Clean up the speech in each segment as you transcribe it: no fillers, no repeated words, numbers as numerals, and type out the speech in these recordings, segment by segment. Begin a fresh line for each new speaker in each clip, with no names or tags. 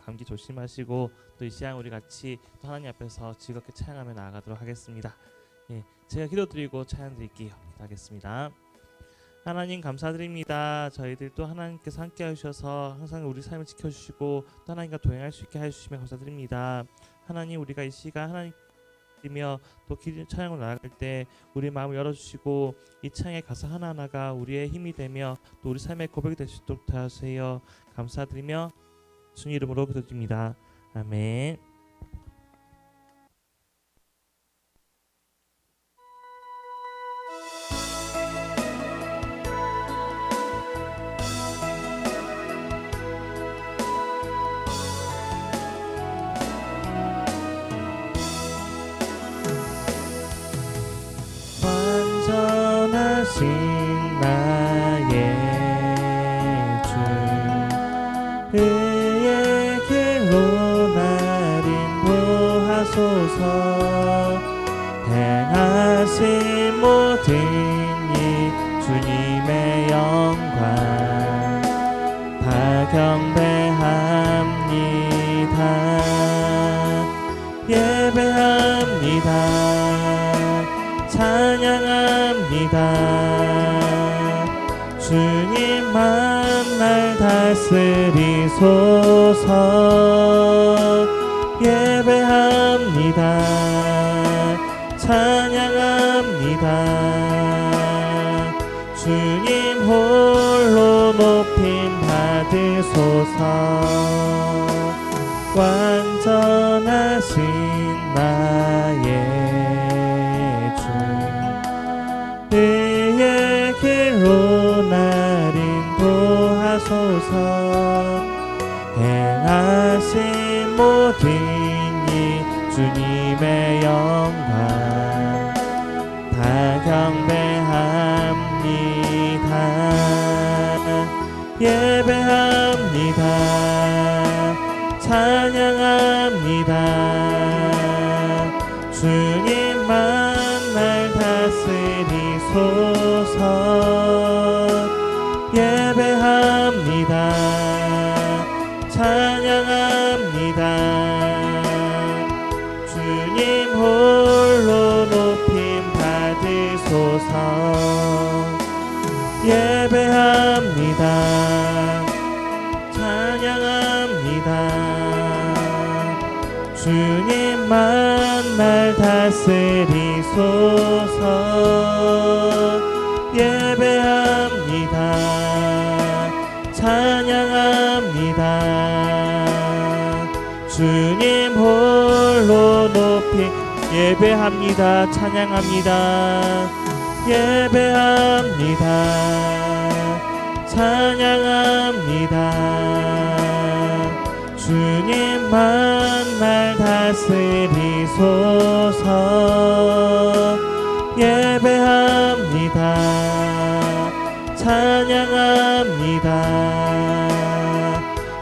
감기 조심하시고 또 이 시간 우리 같이 또 하나님 앞에서 즐겁게 찬양하며 나아가도록 하겠습니다. 예, 제가 기도드리고 찬양 드릴게요. 기도하겠습니다. 하나님 감사드립니다. 저희들 또 하나님께서 함께 하셔서 항상 우리 삶을 지켜주시고 또 하나님과 동행할 수 있게 해주시면 감사드립니다. 하나님 우리가 이 시간 하나님이며 또 찬양으로 나아갈 때 우리 마음을 열어주시고 이 찬양의 가사 하나하나가 우리의 힘이 되며 또 우리 삶의 고백이 될 수 있도록 도와주세요. 감사드리며 주님 이름으로 기도드립니다. 아멘. 완전하신 나의 주 의의 길로 날 인도하소서. 행하신 모든 일 주님의 영광 다 경배합니다. 예배합니다. 찬양합니다. 주님만 날 다스리소서. 예배합니다. 찬양합니다. 주님 홀로 높임 받으소서. 완전하신 나의 의의 길로 날 인도하소서. 행하신 모든 일 주님의 영광 다 경배합니다. 예배합니다. 찬양합니다. 주님만 날 다스리소서. 예배합니다. 찬양합니다. 주님 홀로 높임 받으소서. 예배합니다. 찬양합니다. 주님만 날 다스리소서. 예배합니다. 찬양합니다. 주님 홀로 높이 예배합니다. 찬양합니다. 예배합니다. 찬양합니다. 주님만 날 다스리소서. 예배합니다. 찬양합니다.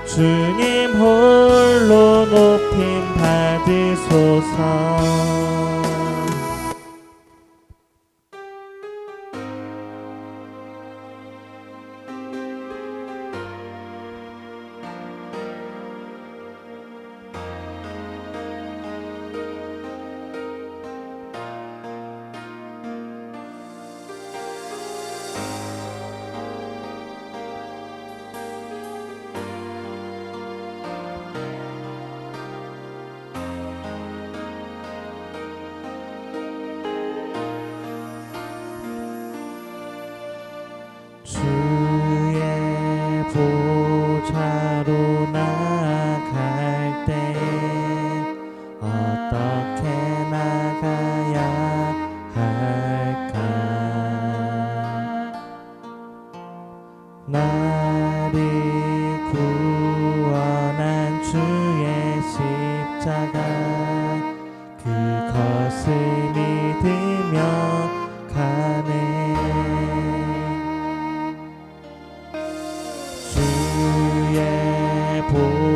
주님 홀로 높임 받으소서. 주의 보좌로 나갈 때 어떻게 나가야 할까? 나를 구원한 주의 십자가 그것을 믿으며 가네.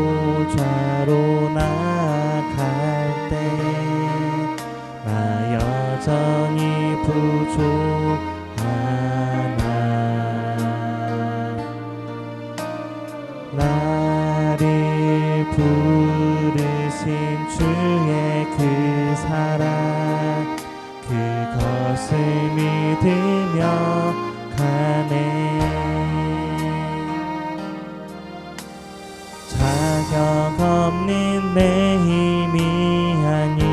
보좌로 나갈 때 나 여전히 부족하나. 나를 주의 그 사랑 그것을 믿으며 가네. 자격 없는 내 힘이 아닌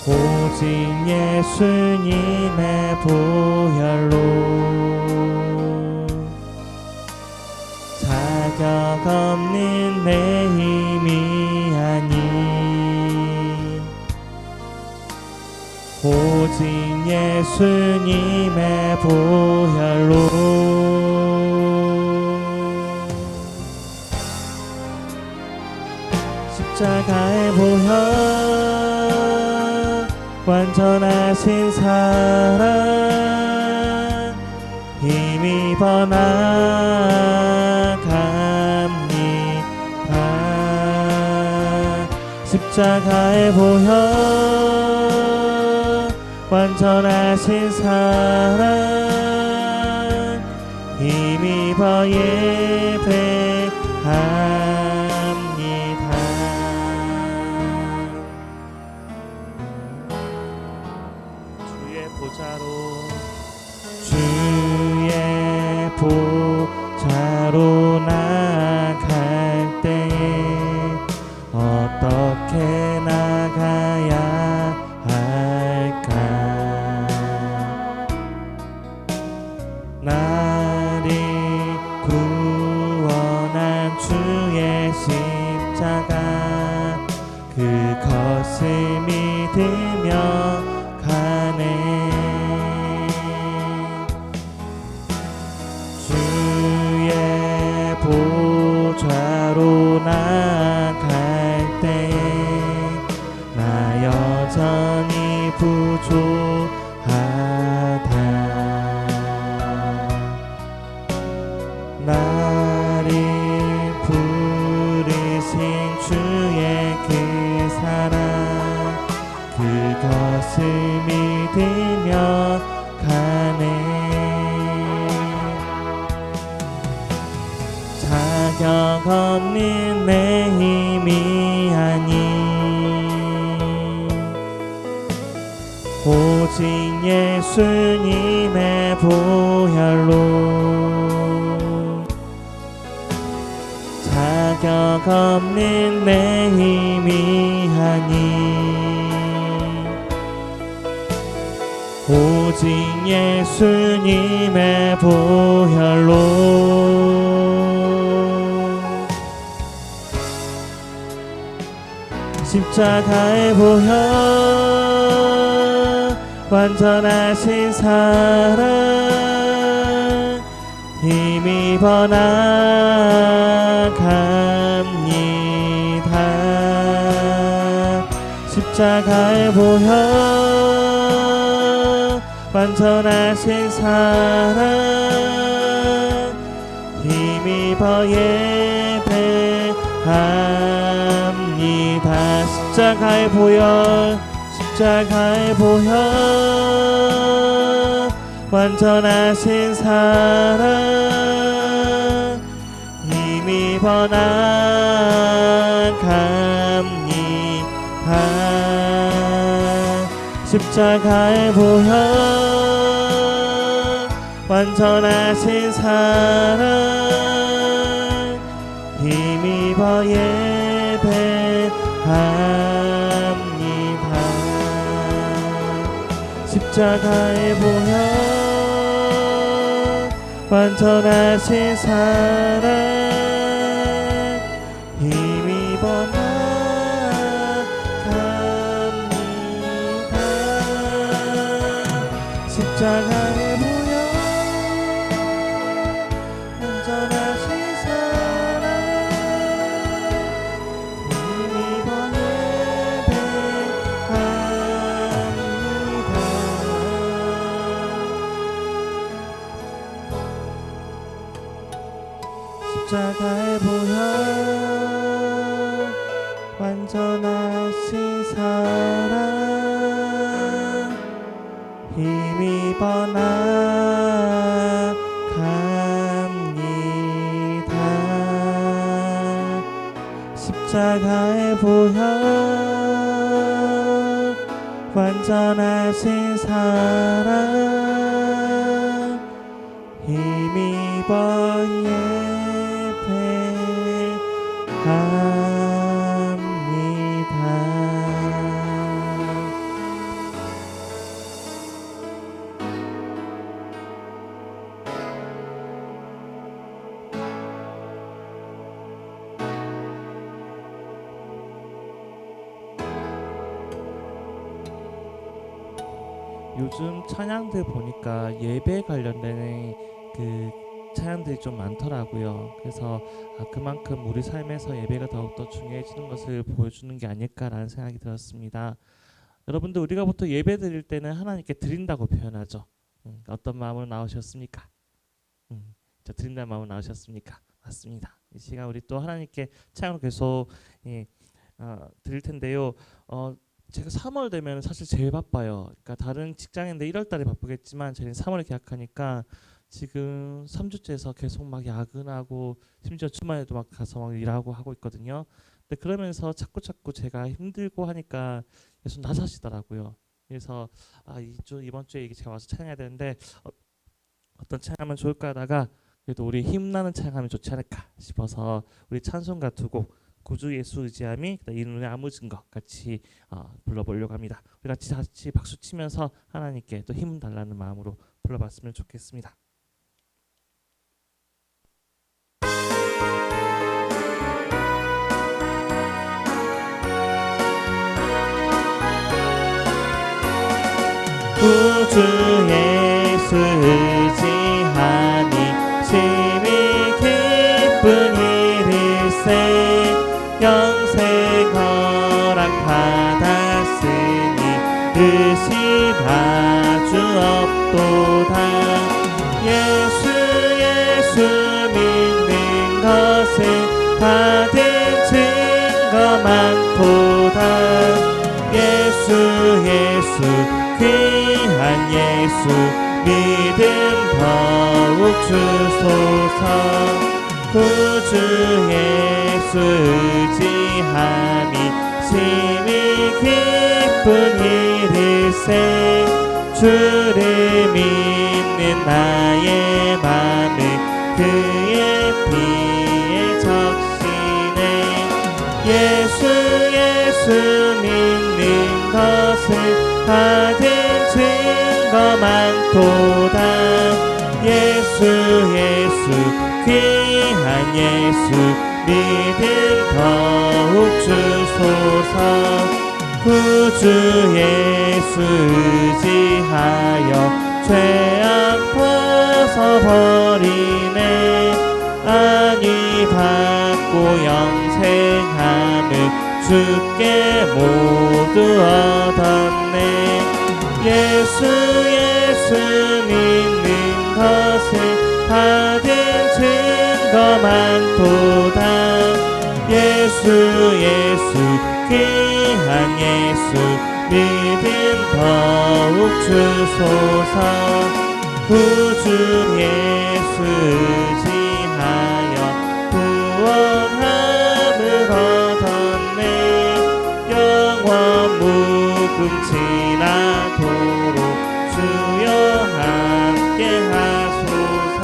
오직 예수님의 보혈로 자격 없는 내 힘이 아닌 오직 예수님의 보혈로 십자가의 보혈 완전하신 사랑 힘입어 나갑니다. 십자가의 보혈 완전하신 사랑 힘입어 예배합니다. 주의 보좌로 나갈 때에 어떻게 나가야 할까? 나를 구원한 주의 십자가 그것을 믿으며 가네. 주의 보좌로 나갈 때에 나 여전히 부족하다. 나를 부르신 주의 그 사랑 그것을 믿으며 가네. 자격 없는 내 힘이 아닌 오직 예수님의 보혈로 자격 없는 내 힘이 아닌 오직 예수님의 보혈로 십자가의 보혈 완전하신 사랑 힘입어 나갑니다. 십자가의 보혈 완전하신 사랑 힘입어 예배합니다. 십자가의 보혈 십자가의 보혈 완전하신 사랑 힘입어 나갑니다. 십자가의 보혈 완전하신 사랑 힘입어 예배합니다. 십자가의 보혈 완전하신 사랑 힘입어 나갑니다. 십자가의 보혈 완전하신 사랑 힘입어 예배합니다. 십자가의 보혈 완전하신 사랑 힘입어 나갑니다. 십자가의 보혈 완전하신 사랑 힘입어 요즘 찬양들 보니까 예배 관련된 그 찬양들이 좀 많더라고요. 그래서 그만큼 우리 삶에서 예배가 더욱더 중요해지는 것을 보여주는 게 아닐까라는 생각이 들었습니다. 여러분들, 우리가 보통 예배 드릴 때는 하나님께 드린다고 표현하죠. 어떤 마음으로 나오셨습니까? 드린다는 마음으로 나오셨습니까? 맞습니다. 이 시간 우리 또 하나님께 찬양을 계속 드릴 텐데요. 제가 3월 되면 사실 제일 바빠요. 그러니까 다른 직장인데 1월 달에 바쁘겠지만 저희는 3월에 계약하니까 지금 3주째에서 계속 막 야근하고 심지어 주말에도 막 가서 막 일하고 하고 있거든요. 근데 그러면서 자꾸 제가 힘들고 하니까 계속 나서시더라고요. 그래서 이번 주에 제가 와서 찬양해야 되는데 어떤 찬양하면 좋을까 하다가 그래도 우리 힘나는 찬양하면 좋지 않을까 싶어서 우리 찬송가 두 곡, 구주 예수 의지함이, 이 눈에 아무 증거 같이 불러보려고 합니다. 우리 같이 박수 치면서 하나님께 또 힘 달라는 마음으로 불러봤으면 좋겠습니다. 구주 예수 의지함이 심히 기쁜 일일세 영생 허락 받았으니 의심하주 없도다. 예수 믿는 것은 받은 증거 많도다. 예수 귀한 예수 믿음 더욱 주소서. 구주 예수 의지함이 심히 기쁜 일일세 주를 믿는 나의 맘은 그의 피에 적시네. 예수 믿는 것은 받은 증거 많도다. 예수 귀한 예수 믿음 더욱 주소서. 구주 예수 의지하여 죄악 벗어버리네. 안위 받고 영생함을 주께 모두 얻었네. 예수 믿는 것을 받은 증거 많도다. 예수 귀한 예수 믿음 더욱 주소서. 구주 예수 의지하여 구원함을 얻었네. 영원 묵음 지나도록 주여 함께 하소서.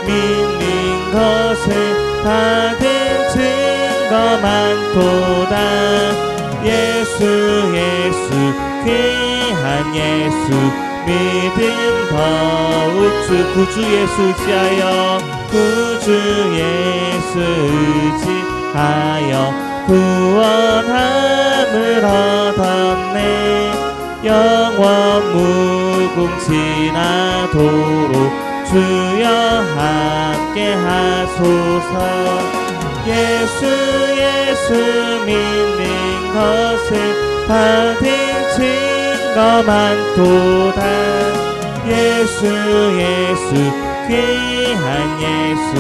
믿는 것을 받은 증거 많도다. 예수 귀한 예수 믿음 더욱 구주 예수 의지하여 구원함을 얻었네. 영원 무궁지나도록 주여 함께 하소서. 예수 믿는 것을 받은 증거 많도다. 예수 귀한 예수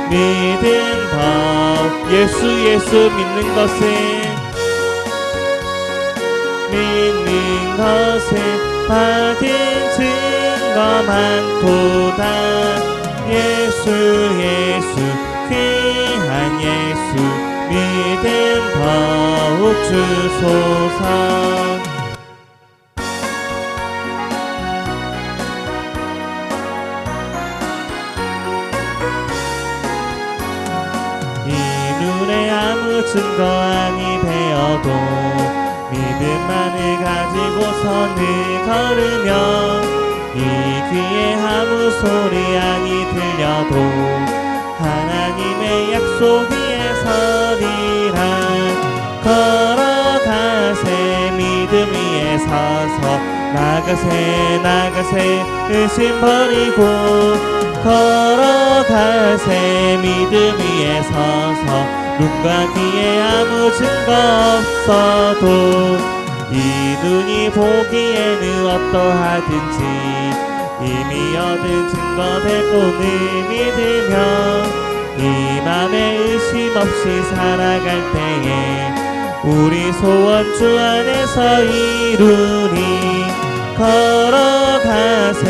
믿음 더. 예수 믿는 받은 증거 많도다. 예수 귀한 예수 믿음 더욱 주소서. 이 눈에 아무 증거 아니 되어도 믿음만을 가지고서 늘 걸으며 이 귀에 아무 소리 아니 들려도 하나님의 약속 위에 서리라. 걸어가세 믿음 위에 서서 나가세 나가세 의심 버리고 걸어가세 믿음 위에 서서 눈과 귀에 아무 증거 없어도 이 눈이 보기에는 어떠하든지 이미 얻은 증거대로 늘 믿으며 이 맘에 의심 없이 살아갈 때에 우리 소원 주 안에서 이루니. 걸어가세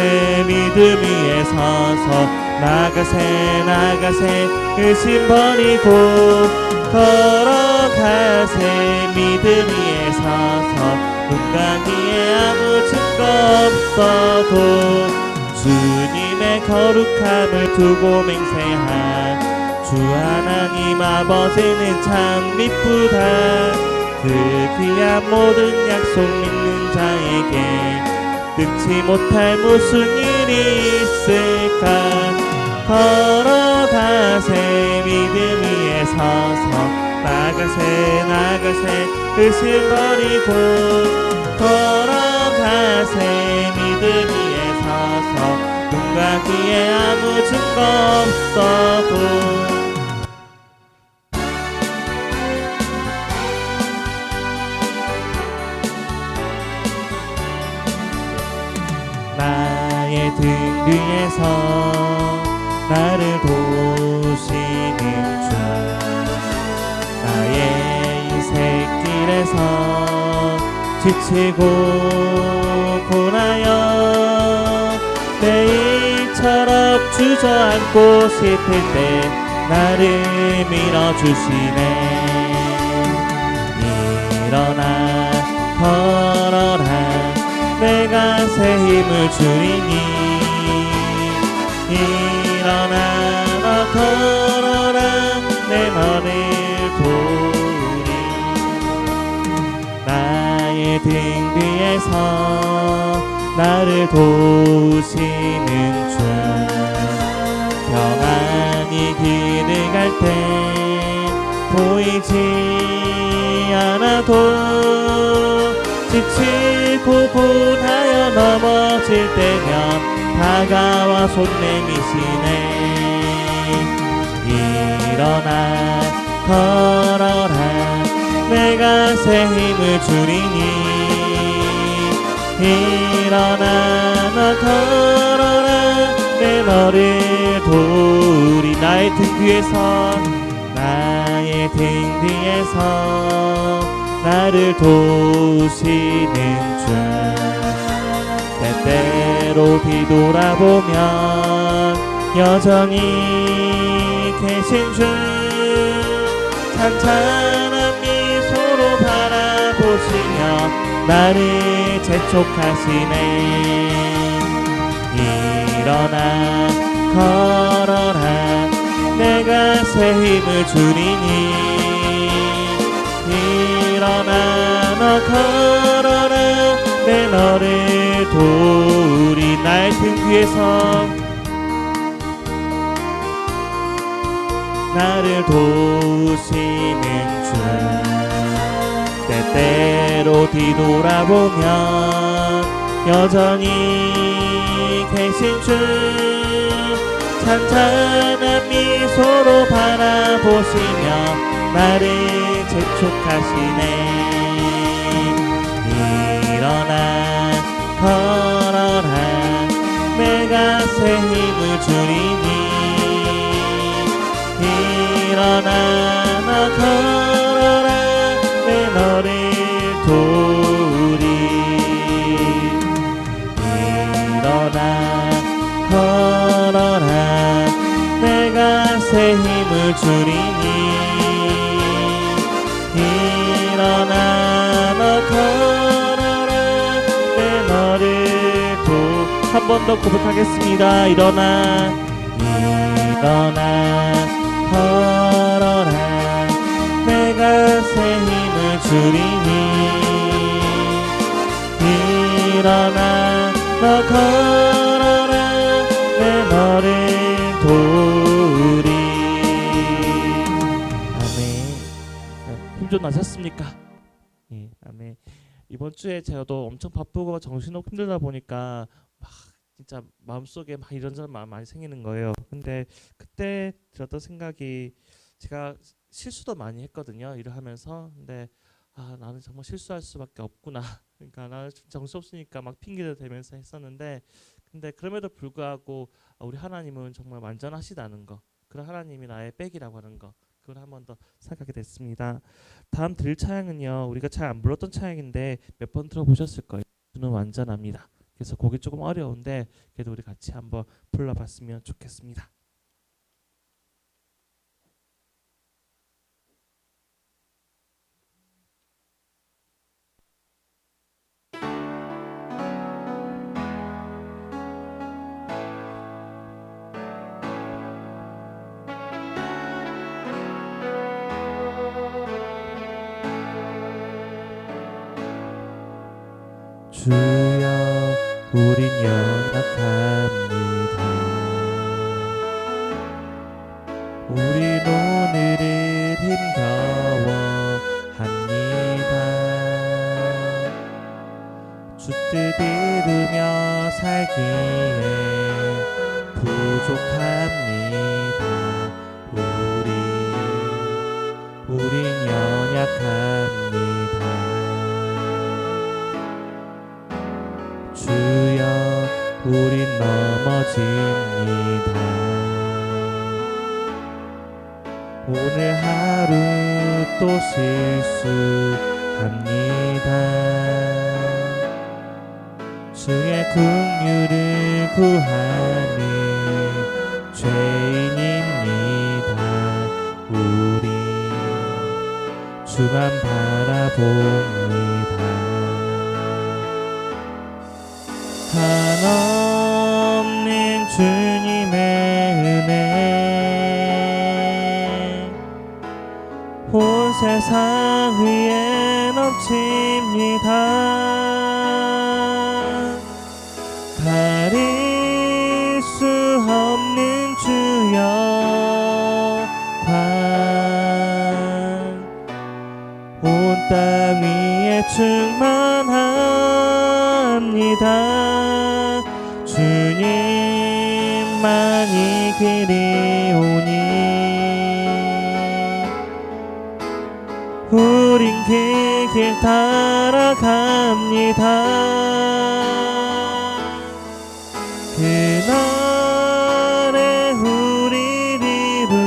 믿음 위에 서서 나가세 나가세 의심 버리고 걸어가세 믿음 위에 서서 눈과 귀에 아무 증거 없어도 주님의 거룩함을 두고 맹세한 주 하나님 아버지는 참 미쁘다. 그 귀한 모든 약속 믿는 자에게 뜯지 못할 무슨 일이 있을까. 걸어가세 믿음 위에 서서 나가세 나가세 의심 버리고 걸어가세 믿음 위에 서서 눈과 귀에 아무 증거 없어도 나의 등 뒤에서 나를 도우시는 주 나의 인생길에서 지치고 고나여 내일처럼 주저앉고 싶을 때 나를 밀어주시네. 일어나 걸어라 내가 새 힘을 주리니. 일어나 너 걸어라 내 너를 도우리. 나의 등 뒤에서 나를 도우시는 주 평안히 길을 갈 때 보이지 않아도 지치고 고다여 넘어질 때면 다가와 손 내미시네. 일어나 걸어라 내가 새 힘을 주리니. 일어나 너 걸어라 내 너를 도우리. 나의 등 뒤에서 나의 등 뒤에서 나를 도우시는 주 때때로 뒤돌아보면 여전히 계신 주 찬찬한 미소로 바라보시며 나를 재촉하시네. 일어나 걸어라 내가 새 힘을 주리니. 일어나 너 걸어라 내 너를 도우리. 나의 등 뒤에서 나를 도우시는 주 때때로 뒤돌아보면 여전히 계신 주 찬찬한 미소로 바라보시며 나를 재촉하시네. 일어나 걸어라 내가 새 힘을 주리니. 일어나 너 걸어라 내 너를 도우리. 일어나 걸어라 내가 새 힘을 힘을 주리니 일어나 너 걸어라 내 너를 한 번 더 고백하겠습니다. 일어나 걸어라 내가 새 힘을 주리니 일어나 너 걸어라 내 너를 도우리. 아멘. 힘 좀 나셨습니까? 예, 아멘. 이번 주에 제가도 엄청 바쁘고 정신없고 힘들다 보니까 막 진짜 마음속에 막 이런저런 마음 많이 생기는 거예요. 근데 그때 들었던 생각이 제가 실수도 많이 했거든요. 일을 하면서. 근데 나는 정말 실수할 수밖에 없구나. 그러니까 나는 정신없으니까 막 핑계를 대면서 했었는데 근데 그럼에도 불구하고 우리 하나님은 정말 완전하시다는 거. 그런 하나님이 나의 백이라고 하는 거. 그걸 한 번 더 생각하게 됐습니다. 다음 들을 찬양은요. 우리가 잘 안 불렀던 찬양인데 몇 번 들어보셨을 거예요. 주는 완전합니다. 그래서 곡이 조금 어려운데 그래도 우리 같이 한번 불러봤으면 좋겠습니다. 주여 우린 연약합니다. 우린 오늘을 힘겨워합니다. 주 뜻 이루며 살기에 부족합니다. 우린 연약합니다. 주여 우린 넘어집니다. 오늘 하루 또 실수합니다. 주의 긍휼을 구하는 죄인입니다. 우리 주만 바라봅니다. 한없는 주님의 은혜 온 세상 위에 넘칩니다. 가릴 수 없는 주여 온 땅 위에 충만합니다. 주님만이 길이오니 우린 그 길 따라갑니다. 그날에 우리를 이루신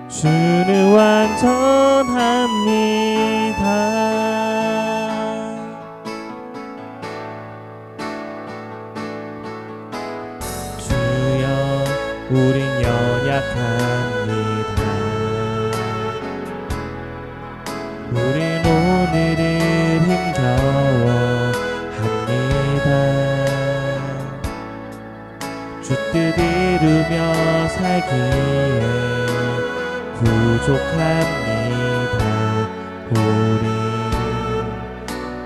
주는 완전합니다. 주여 우린 연약합니다. 우린 오늘을 힘겨워합니다. 주 뜻 이루며 살기에 부족합니다.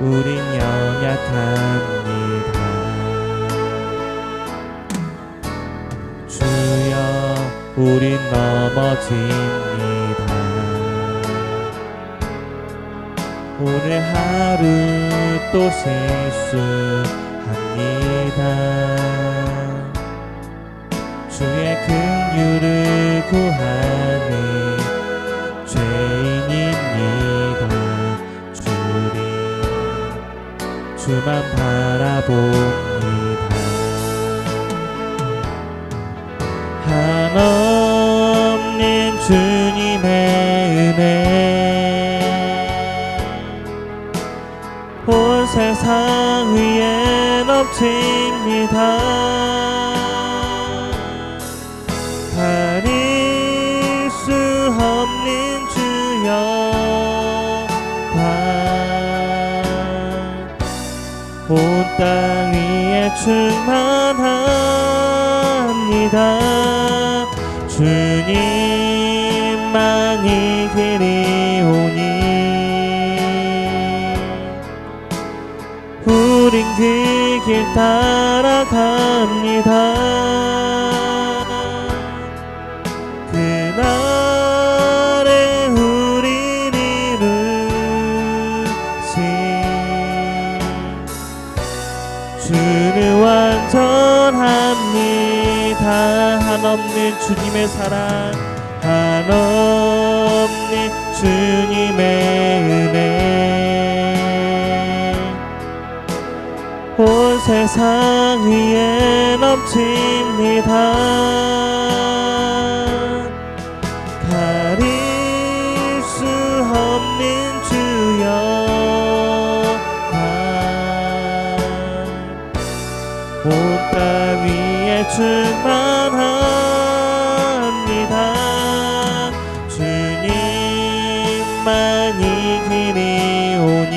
우린 연약합니다. 주여 우린 넘어집니다. 오늘 하루 또 실수합니다. 주의 긍휼을 구하는 죄인입니다. 주만 바라봅니다. 한없는 주님의 은혜 온 세상 위에 넘칩니다. 갑니다. 주님만이 길이 오니 우린 그 길 따라갑니다. 그날에 우린 이루신 주는 완전합니다. 한없는 주님의 사랑, 한없는 주님의 은혜 온 세상 위에 넘칩니다. 가릴 수 없는 주여 온 땅 위에 충만합니다. 주님만이 길이 오니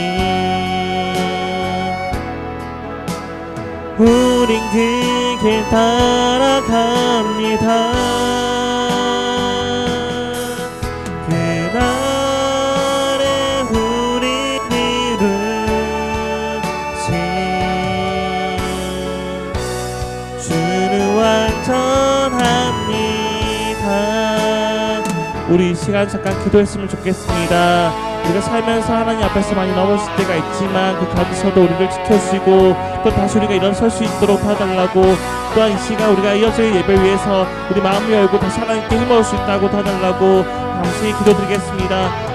우린 그 길 따라갑니다. 그날에 우린 이루신 주는 완전합니다. 우리 이 시간 잠깐 기도했으면 좋겠습니다. 우리가 살면서 하나님 앞에서 많이 넘어질 때가 있지만 그 가운데서도 우리를 지켜주시고 또 다시 우리가 일어설 수 있도록 도와달라고, 또한 이 시간 우리가 이어질 예배 위해서 우리 마음을 열고 다시 하나님께 힘을 얻을 수 있다고 도와달라고 감사히 기도드리겠습니다.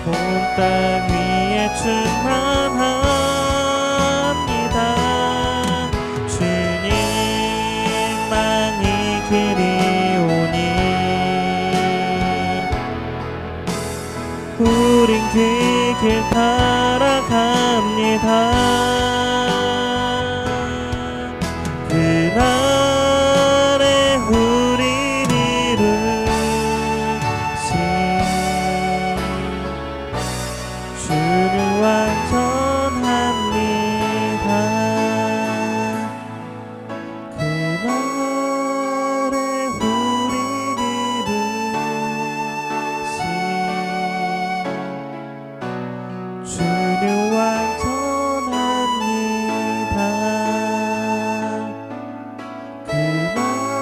온 땅 위에 충만합니다. 주님만이 길이 오니 우린 그 길 따라갑니다. 그날에 우린 이루신 주는 완전합니다. 그날에 우린 이루신 주는 완전합니다.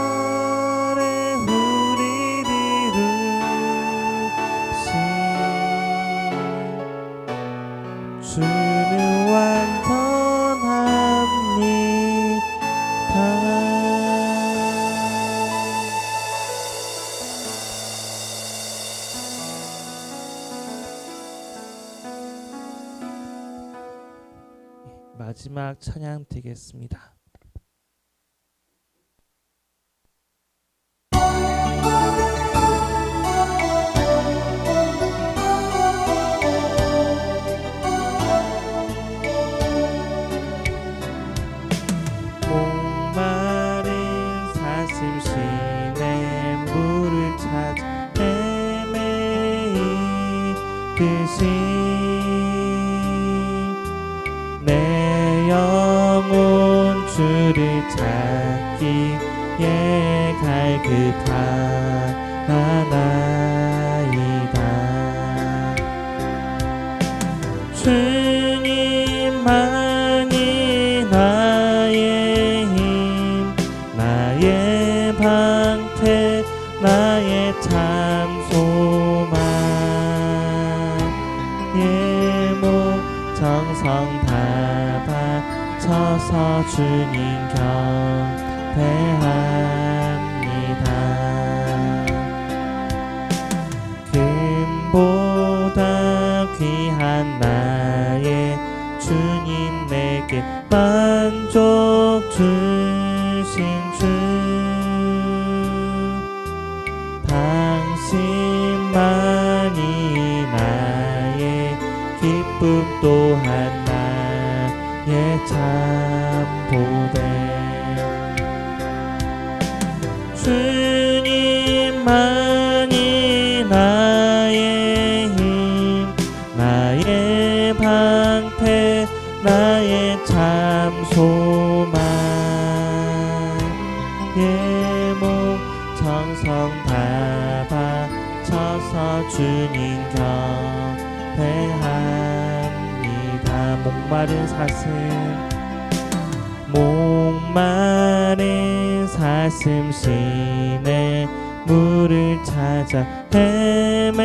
그날에 우린 이루신 주는 완전합니다. 마지막 찬양 드리겠습니다. 목마른 사슴시내 물을 찾아 헤매이듯이 내 영혼 주를 찾기에 갈급하나이다. 주님만이 나의 힘, 나의 방패, 나의 참 소망. 예목 정성 다 바쳐서 주님 경배합니다. 금보다 귀한 나의 주님, 내게 만족 주신 주, 당신만이 나의 기쁨 또한 나의 참 보배. 주님만이 나의 힘, 나의 방패, 나의 참 소망. 예목 정성 다 바쳐서 주님 경배합니다. 목마른 사슴 시내 물을 찾아 헤매이듯이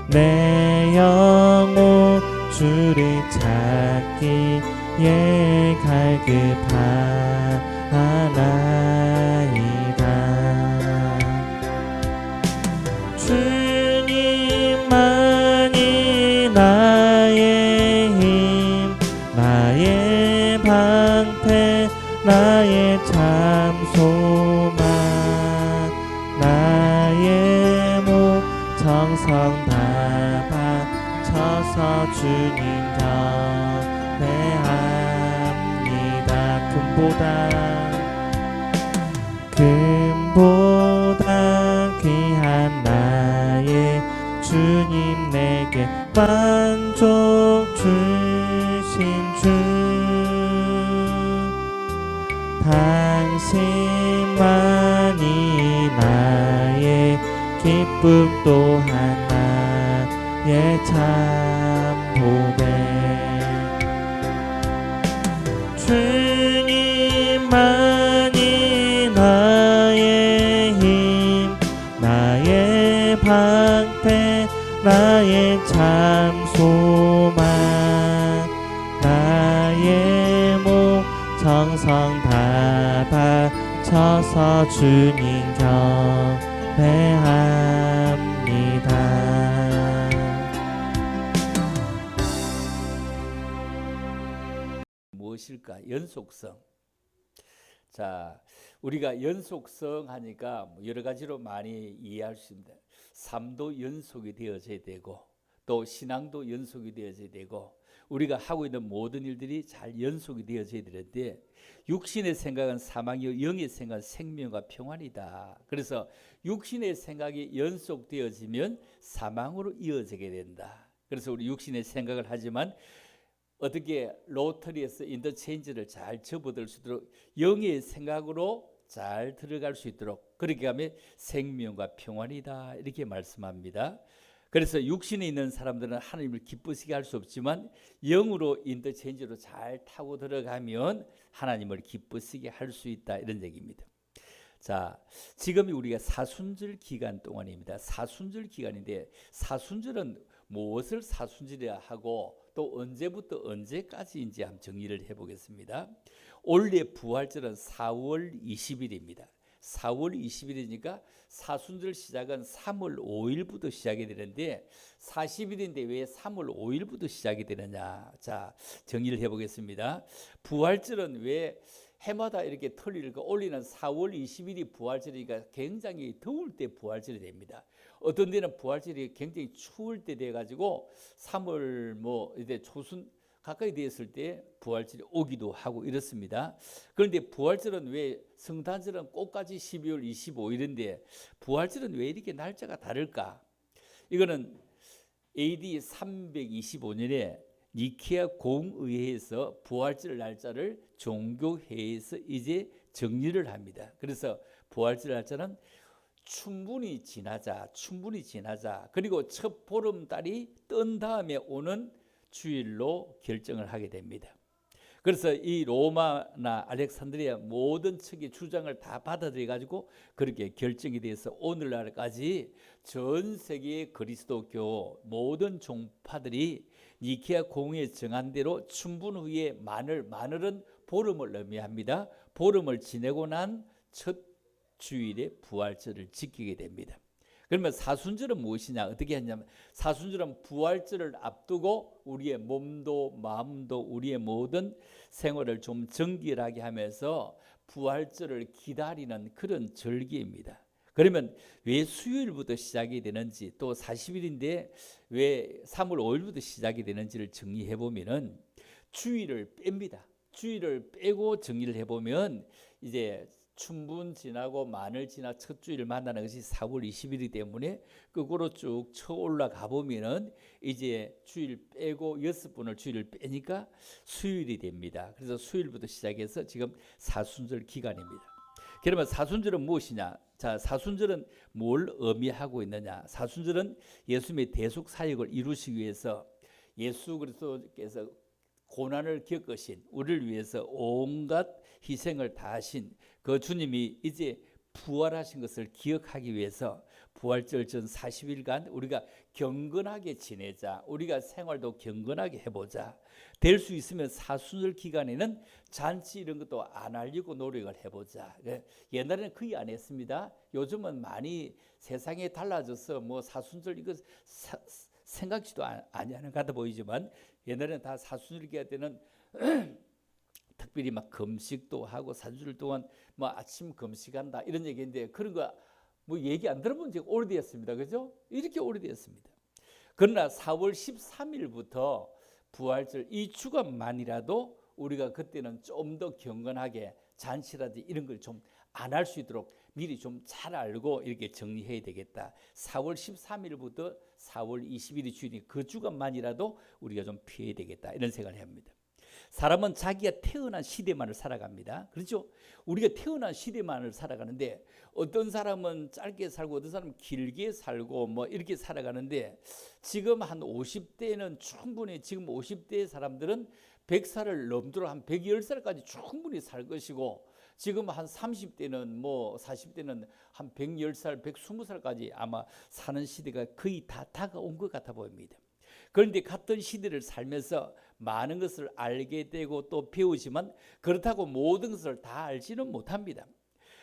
내 영혼 주를 찾기에 갈급하나이다. 주님만이 나의 힘, 나의 방패, 나의 참 소망. 나의 목 정성 다 바쳐서 주님 경배합니다. 금보다 귀한 나의 주님, 내게 만족 주신 주, 당신만이 나의 기쁨 또한 나의 참 보배. 주님만이 나의 힘, 나의 방패, 나의 참 소망. 나의 목 정성 다 바쳐서 주님 경배합니다.
무엇일까? 연속성. 자, 우리가 연속성 하니까 여러 가지로 많이 이해할 수 있습니다. 삶도 연속이 되어져야 되고, 또 신앙도 연속이 되어져야 되고, 우리가 하고 있는 모든 일들이 잘 연속이 되어져야 되는데, 육신의 생각은 사망이요 영의 생각은 생명과 평안이다. 그래서 육신의 생각이 연속되어지면 사망으로 이어지게 된다. 그래서 우리 육신의 생각을 하지만 어떻게 로터리에서 인터체인지를 잘 접어들 수 있도록 영의 생각으로 잘 들어갈 수 있도록, 그렇게 하면 생명과 평안이다, 이렇게 말씀합니다. 그래서 육신에 있는 사람들은 하나님을 기쁘시게 할 수 없지만 영으로 인터체인지로 잘 타고 들어가면 하나님을 기쁘시게 할 수 있다, 이런 얘기입니다. 자, 지금이 우리가 사순절 기간 동안입니다. 사순절 기간인데, 사순절은 무엇을 사순절이라 하고 또 언제부터 언제까지인지 한번 정리를 해보겠습니다. 원래 부활절은 4월 20일입니다. 4월 20일이니까 사순절 시작은 3월 5일부터 시작이 되는데, 40일인데 왜 3월 5일부터 시작이 되느냐? 자, 정리를 해보겠습니다. 부활절은 왜 해마다 이렇게 틀리를 올리는 4월 20일이 부활절이니까 굉장히 더울 때 부활절이 됩니다. 어떤 데는 부활절이 굉장히 추울 때 돼가지고 3월 이제 초순 가까이 되었을 때 부활절이 오기도 하고 이렇습니다. 그런데 부활절은 왜, 성탄절은 꼭까지 12월 25일인데 부활절은 왜 이렇게 날짜가 다를까? 이거는 AD 325년에 니케아 공의회에서 부활절 날짜를 종교회의에서 이제 정리를 합니다. 그래서 부활절 날짜는 충분히 지나자. 그리고 첫 보름달이 뜬 다음에 오는 주일로 결정을 하게 됩니다. 그래서 이 로마나 알렉산드리아 모든 측의 주장을 다 받아들여 가지고 그렇게 결정이 돼서 오늘날까지 전 세계의 그리스도교 모든 종파들이 니케아 공의에 정한 대로 춘분 후에 마늘은 보름을 의미합니다. 보름을 지내고 난 첫 주일에 부활절을 지키게 됩니다. 그러면 사순절은 무엇이냐? 어떻게 했냐면 사순절은 부활절을 앞두고 우리의 몸도 마음도 우리의 모든 생활을 좀 정결하게 하면서 부활절을 기다리는 그런 절기입니다. 그러면 왜 수요일부터 시작이 되는지, 또 40일인데 왜 3월 5일부터 시작이 되는지를 정리해 보면은 주일을 뺍니다. 주일을 빼고 정리를 해보면 이제 춘분 지나고 마늘 지나 첫 주일 만나는 것이 4월 20일이기 때문에 거꾸로 쭉 쳐 올라가 보면은 이제 주일 빼고 6번을 주일을 빼니까 수요일이 됩니다. 그래서 수요일부터 시작해서 지금 사순절 기간입니다. 그러면 사순절은 무엇이냐? 자, 사순절은 뭘 의미하고 있느냐? 사순절은 예수님의 대속 사역을 이루시기 위해서 예수 그리스도께서 고난을 겪으신 우리를 위해서 온갖 희생을 다하신 그 주님이 이제 부활하신 것을 기억하기 위해서 부활절 전 40일간 우리가 경건하게 지내자. 우리가 생활도 경건하게 해보자. 될 수 있으면 사순절 기간에는 잔치 이런 것도 안 하려고 노력을 해보자. 옛날에는 거의 안 했습니다. 요즘은 많이 세상이 달라져서 뭐 사순절 이거 생각지도 아니하는 것 같아 보이지만 옛날에는 다 사순절 기간 때는 특별히 막 금식도 하고 사순절 동안 뭐 아침 금식한다 이런 얘기인데 그런 거 뭐 얘기 안 들어본 지 오래되었습니다. 그죠? 이렇게 오래되었습니다. 그러나 4월 13일부터 부활절 이 주간만이라도 우리가 그때는 좀 더 경건하게 잔치라든지 이런 걸 좀 안 할 수 있도록 미리 좀 잘 알고 이렇게 정리해야 되겠다. 4월 13일부터 4월 20일이 주일이 그 주간만이라도 우리가 좀 피해야 되겠다. 이런 생각을 합니다. 사람은 자기가 태어난 시대만을 살아갑니다. 그렇죠? 우리가 태어난 시대만을 살아가는데 어떤 사람은 짧게 살고 어떤 사람은 길게 살고 뭐 이렇게 살아가는데 지금 한 50대는 충분히 지금 50대 사람들은 100살을 넘도록 한 110살까지 충분히 살 것이고 지금 한 30대는 뭐 40대는 한 110살, 120살까지 아마 사는 시대가 거의 다 다가온 것 같아 보입니다. 그런데 같은 시대를 살면서 많은 것을 알게 되고 또 배우지만 그렇다고 모든 것을 다 알지는 못합니다.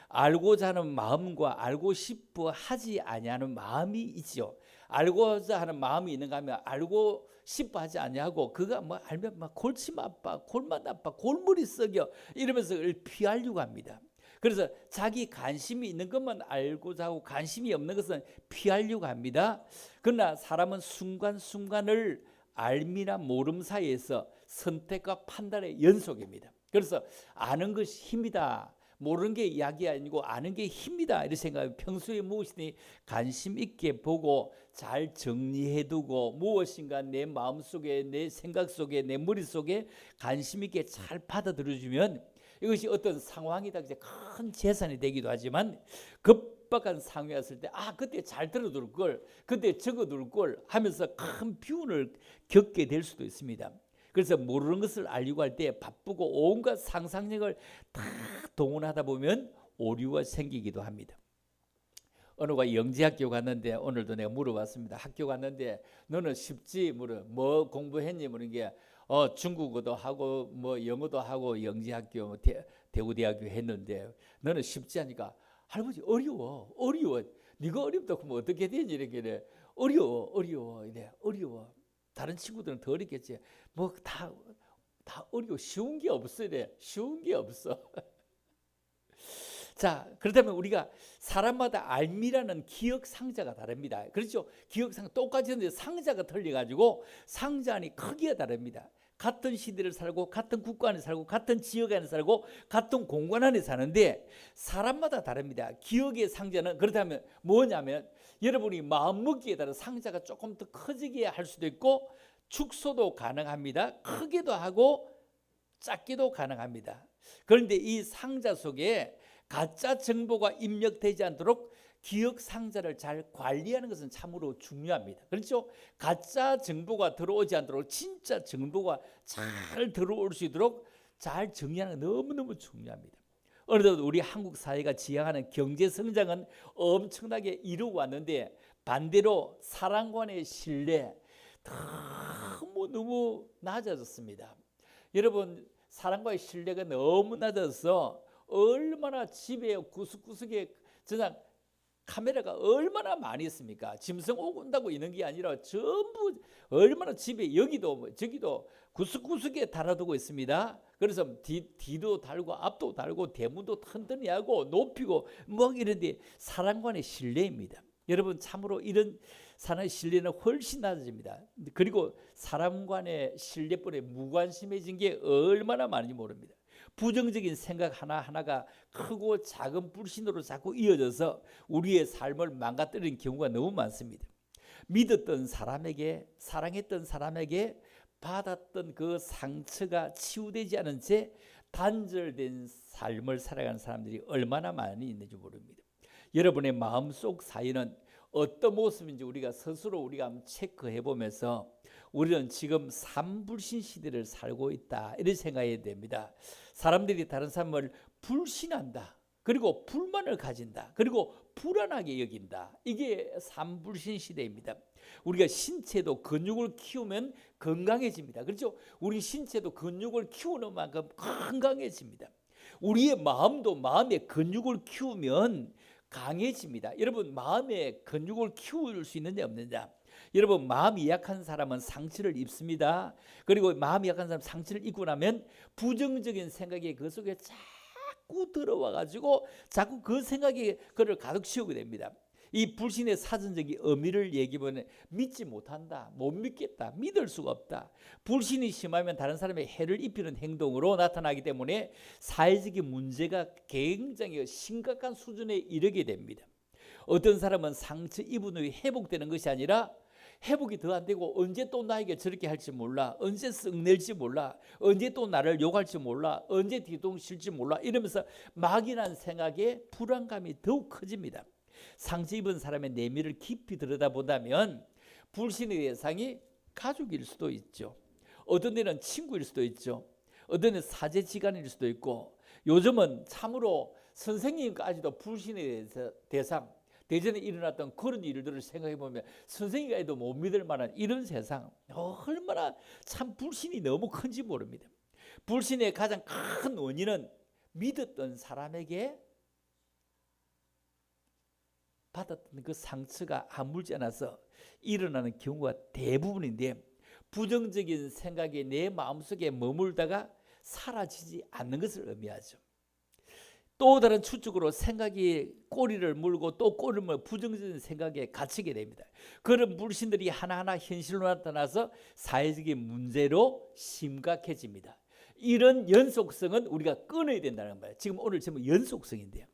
알고자 하는 마음과 알고 싶어 하지 아니하는 마음이 있지요. 알고자 하는 마음이 있는가 하면 알고 싶어 하지 아니하고 그가 뭐 알면 막 골침 아파, 골만 아파, 골머리 썩여 이러면서 그걸 피하려고 합니다. 그래서 자기 관심이 있는 것만 알고자 하고 관심이 없는 것은 피하려고 합니다. 그러나 사람은 순간순간을 알미나 모름 사이에서 선택과 판단의 연속입니다. 그래서 아는 것이 힘이다. 모르는 게 이야기 아니고 아는 게 힘이다. 이렇게 생각하면 평소에 무엇이든 관심 있게 보고 잘 정리해두고 무엇인가 내 마음속에 내 생각 속에 내 머릿속에 관심 있게 잘 받아들여주면 이것이 어떤 상황이다 이제 큰 재산이 되기도 하지만 급박한 상황이 왔을 때 그때 잘 들어둘 걸 그때 적어둘 걸 하면서 큰 비운을 겪게 될 수도 있습니다. 그래서 모르는 것을 알려고 할 때 바쁘고 온갖 상상력을 다 동원하다 보면 오류가 생기기도 합니다. 어느 가 영재학교 갔는데 오늘도 내가 물어봤습니다. 학교 갔는데 너는 쉽지? 뭐 공부했니? 물은 게 중국어도 하고 뭐 영어도 하고 영재학교 대구대학교 했는데 너는 쉽지 하니까 할아버지 어려워. 네가 어렵다 그러면 어떻게 되니? 이렇게 어려워 이래 어려워. 다른 친구들은 더 어렵겠지. 뭐 다 어려워. 쉬운 게 없어 이래. 쉬운 게 없어. 자, 그렇다면 우리가 사람마다 알미라는 기억 상자가 다릅니다. 그렇죠? 기억 상자 똑같이 했는데 상자가 틀려가지고 상자 안이 크기가 다릅니다. 같은 시대를 살고 같은 국가 안에 살고 같은 지역 안에 살고 같은 공간 안에 사는데 사람마다 다릅니다. 기억의 상자는 그렇다면 뭐냐면 여러분이 마음먹기에 따라 상자가 조금 더 커지게 할 수도 있고 축소도 가능합니다. 크기도 하고 작기도 가능합니다. 그런데 이 상자 속에 가짜 정보가 입력되지 않도록 기억 상자를 잘 관리하는 것은 참으로 중요합니다. 그렇죠? 가짜 정보가 들어오지 않도록 진짜 정보가 잘 들어올 수 있도록 잘 정리하는 건 너무너무 중요합니다. 어느덧 우리 한국 사회가 지향하는 경제 성장은 엄청나게 이루고 왔는데 반대로 사람 간의 신뢰 너무 낮아졌습니다. 여러분, 사람과의 신뢰가 너무 낮아서 얼마나 집에 구석구석에 저장 카메라가 얼마나 많이 있습니까? 짐승 온다고 있는 게 아니라 전부 얼마나 집에 여기도 저기도 구석구석에 달아두고 있습니다. 그래서 뒤도 달고 앞도 달고 대문도 튼튼히 하고 높이고 뭐 이런데 사람 간의 신뢰입니다. 여러분, 참으로 이런 사람의 신뢰는 훨씬 낮아집니다. 그리고 사람 간의 신뢰뿐에 무관심해진 게 얼마나 많은지 모릅니다. 부정적인 생각 하나하나가 크고 작은 불신으로 자꾸 이어져서 우리의 삶을 망가뜨리는 경우가 너무 많습니다. 믿었던 사람에게, 사랑했던 사람에게 받았던 그 상처가 치유되지 않은 채 단절된 삶을 살아가는 사람들이 얼마나 많이 있는지 모릅니다. 여러분의 마음속 사연은 어떤 모습인지 우리가 스스로 한번 체크해 보면서 우리는 지금 삼불신 시대를 살고 있다, 이런 생각해야 됩니다. 사람들이 다른 사람을 불신한다, 그리고 불만을 가진다, 그리고 불안하게 여긴다. 이게 삼불신 시대입니다. 우리가 신체도 근육을 키우면 건강해집니다. 그렇죠? 우리 신체도 근육을 키우는 만큼 건강해집니다. 우리의 마음도 마음의 근육을 키우면 강해집니다. 여러분, 마음의 근육을 키울 수 있느냐 없느냐? 여러분, 마음이 약한 사람은 상처를 입습니다. 그리고 마음이 약한 사람 상처를 입고 나면 부정적인 생각이 그 속에 자꾸 들어와 가지고 자꾸 그 생각이 그를 가득 채우게 됩니다. 이 불신의 사전적인 의미를 얘기하면 믿지 못한다, 못 믿겠다, 믿을 수가 없다. 불신이 심하면 다른 사람에 해를 입히는 행동으로 나타나기 때문에 사회적인 문제가 굉장히 심각한 수준에 이르게 됩니다. 어떤 사람은 상처 입은 후에 회복되는 것이 아니라 회복이 더 안 되고 언제 또 나에게 저렇게 할지 몰라, 언제 썩낼지 몰라, 언제 또 나를 욕할지 몰라, 언제 뒤통실지 몰라, 이러면서 막연한 생각에 불안감이 더욱 커집니다. 상처 입은 사람의 내면을 깊이 들여다본다면 불신의 대상이 가족일 수도 있죠. 어떤 데는 친구일 수도 있죠. 어떤 데는 사제지간일 수도 있고, 요즘은 참으로 선생님까지도 불신의 대상, 대전에 일어났던 그런 일들을 생각해 보면 선생님이 해도 못 믿을 만한 이런 세상, 얼마나 참 불신이 너무 큰지 모릅니다. 불신의 가장 큰 원인은 믿었던 사람에게 받았던 그 상처가 아물지 않아서 일어나는 경우가 대부분인데, 부정적인 생각이 내 마음속에 머물다가 사라지지 않는 것을 의미하죠. 또 다른 추측으로 생각이 꼬리를 물고 또 꼬리를 물고 부정적인 생각에 갇히게 됩니다. 그런 불신들이 하나하나 현실로 나타나서 사회적인 문제로 심각해집니다. 이런 연속성은 우리가 끊어야 된다는 거예요. 지금 오늘 제목 연속성인데요.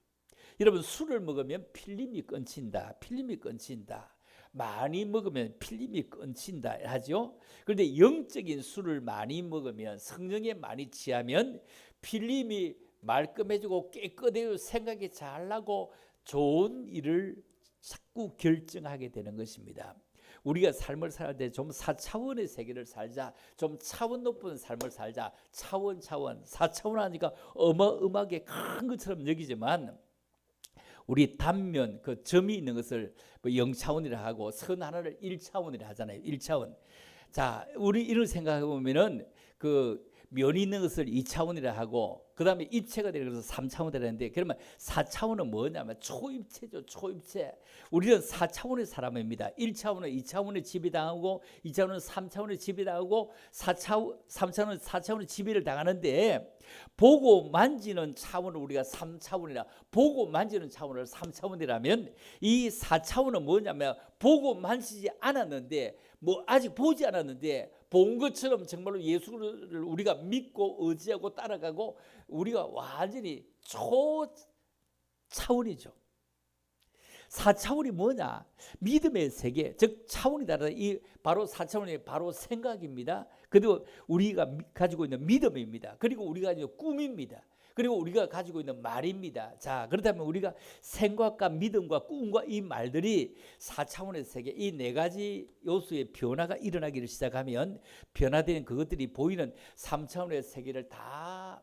여러분, 술을 먹으면 필름이 끊친다, 필름이 끊친다. 많이 먹으면 필름이 끊친다 하죠. 그런데 영적인 술을 많이 먹으면, 성령에 많이 취하면 필름이 말끔해지고 깨끗해지고 생각이 잘 나고 좋은 일을 자꾸 결정하게 되는 것입니다. 우리가 삶을 살 때 좀 4차원의 세계를 살자, 좀 차원 높은 삶을 살자. 차원 4차원 하니까 어마어마하게 큰 것처럼 여기지만 우리 단면 그 점이 있는 것을 0차원이라 하고 선 하나를 1차원이라 하잖아요. 1차원. 자, 우리 이런 생각해 보면은 그 면이 있는 것을 2차원이라 하고, 그 다음에 입체가 되는 것을 3차원이라 하는데, 그러면 4차원은 뭐냐면 초입체죠. 초입체. 우리는 4차원의 사람입니다. 1차원은 2차원의 지배당하고, 2차원은 3차원의 지배당하고, 3차원은 4차원의 지배를 당하는데, 보고 만지는 차원을 우리가 3차원이라, 보고 만지는 차원을 3차원이라면 이 4차원은 뭐냐면 보고 만지지 않았는데, 뭐 아직 보지 않았는데 본 것처럼 정말로 예수를 우리가 믿고 의지하고 따라가고, 우리가 완전히 초차원이죠. 4차원이 뭐냐? 믿음의 세계, 즉 차원이 다르다. 이 바로 4차원이 바로 생각입니다. 그리고 우리가 가지고 있는 믿음입니다. 그리고 우리가 가지고 꿈입니다. 그리고 우리가 가지고 있는 말입니다. 자, 그렇다면 우리가 생각과 믿음과 꿈과 이 말들이 4차원의 세계, 이 네 가지 요소의 변화가 일어나기를 시작하면 변화된 그것들이 보이는 3차원의 세계를 다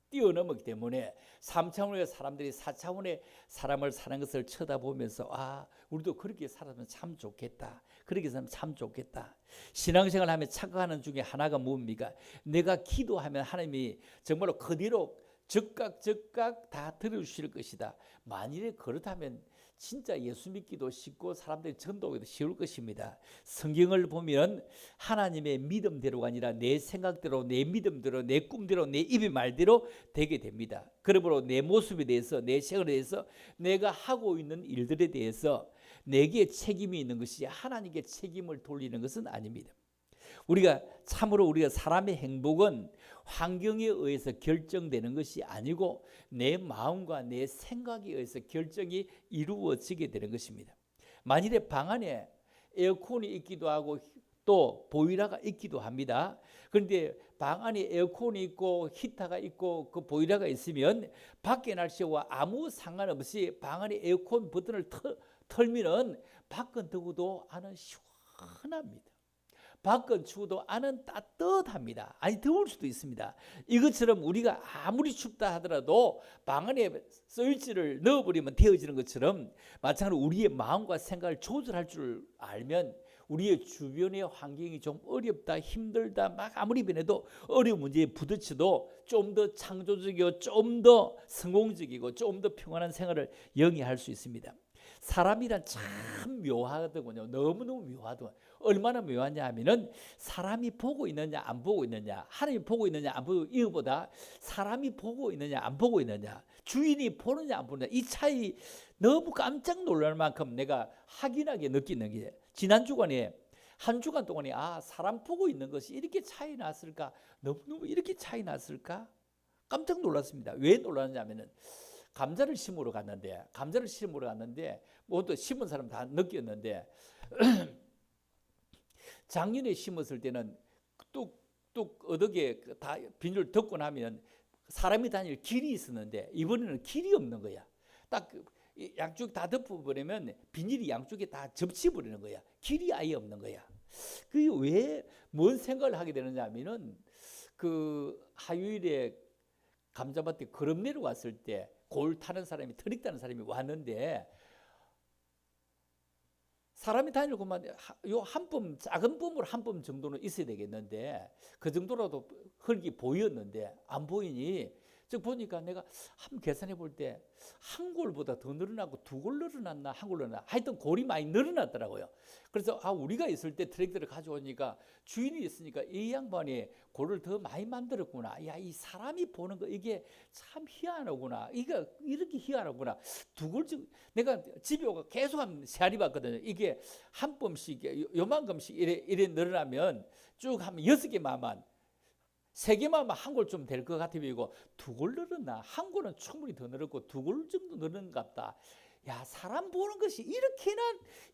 뛰어넘었기 때문에 3차원의 사람들이 4차원의 사람을 사는 것을 쳐다보면서 아, 우리도 그렇게 살아면 참 좋겠다. 그렇게 살면 참 좋겠다. 신앙생활 하면 착각하는 중에 하나가 뭡니까? 내가 기도하면 하나님이 정말로 그대로 즉각 다 들어주실 것이다. 만일에 그렇다면 진짜 예수 믿기도 쉽고 사람들이 전도하기도 쉬울 것입니다. 성경을 보면 하나님의 믿음대로가 아니라 내 생각대로, 내 믿음대로, 내 꿈대로, 내 입의 말대로 되게 됩니다. 그러므로 내 모습에 대해서, 내 생활에 대해서, 내가 하고 있는 일들에 대해서 내게 책임이 있는 것이 하나님께 책임을 돌리는 것은 아닙니다. 우리가 사람의 행복은 환경에 의해서 결정되는 것이 아니고 내 마음과 내 생각에 의해서 결정이 이루어지게 되는 것입니다. 만일에 방 안에 에어컨이 있기도 하고 또 보일러가 있기도 합니다. 그런데 방 안에 에어컨이 있고 히터가 있고 그 보일러가 있으면 밖의 날씨와 아무 상관없이 방 안에 에어컨 버튼을 털면은 밖은 더워도 안은 시원합니다. 밖은 추워도 안은 따뜻합니다. 아니 더울 수도 있습니다. 이것처럼 우리가 아무리 춥다 하더라도 방 안에 스위치를 넣어버리면 데워지는 것처럼 마찬가지로 우리의 마음과 생각을 조절할 줄 알면 우리의 주변의 환경이 좀 어렵다, 힘들다, 막 아무리 변해도 어려운 문제에 부딪혀도 좀 더 창조적이고 좀 더 성공적이고 좀 더 평안한 생활을 영위할 수 있습니다. 사람이란 참 묘하더군요. 너무너무 묘하더군요. 얼마나 묘하냐 하면은 사람이 보고 있느냐 안 보고 있느냐, 하나님이 보고 있느냐 안 보고, 이거보다 사람이 보고 있느냐 안 보고 있느냐, 주인이 보느냐 안 보느냐, 이 차이 너무 깜짝 놀랄 만큼 내가 확인하게 느끼는 게 지난 주간에 한 주간 동안에 아, 사람 보고 있는 것이 이렇게 차이 났을까, 너무너무 이렇게 차이 났을까 깜짝 놀랐습니다. 왜 놀랐냐면은 감자를 심으러 갔는데 뭐 또 심은 사람 다 느꼈는데 작년에 심었을 때는 뚝뚝 어덕에 다 비닐을 덮고 나면 사람이 다닐 길이 있었는데 이번에는 길이 없는 거야. 딱 양쪽 다 덮어버리면 비닐이 양쪽에 다 접치버리는 거야. 길이 아예 없는 거야. 그게 왜 뭔 생각을 하게 되느냐 하면은 그 하유일에 감자밭에 걸음 내려왔을 때 골 타는 사람이, 트릭 타는 사람이 왔는데 사람이 다니고만 요 한 뼘, 작은 뼘으로 한 뼘 정도는 있어야 되겠는데 그 정도라도 흙이 보였는데 안 보이니, 즉 보니까 내가 한번 계산해 볼 때 한 골보다 더 늘어나고 두 골 늘어났나 한 골 늘어났나, 하여튼 골이 많이 늘어났더라고요. 그래서 아, 우리가 있을 때 트랙터를 가져오니까 주인이 있으니까 이 양반이 골을 더 많이 만들었구나. 야, 이 사람이 보는 거 이게 참 희한하구나. 이거 이렇게 희한하구나. 두 골, 내가 집에 오고 계속 한 세알이 봤거든요. 이게 한 뼘씩 요만큼씩 이래 늘어나면 쭉 하면 6개만, 3개만 한 골 좀 될 것 같아 보이고, 두 골 늘었나? 한 골은 충분히 더 늘었고 두 골 정도 늘은 것 같다. 야, 사람 보는 것이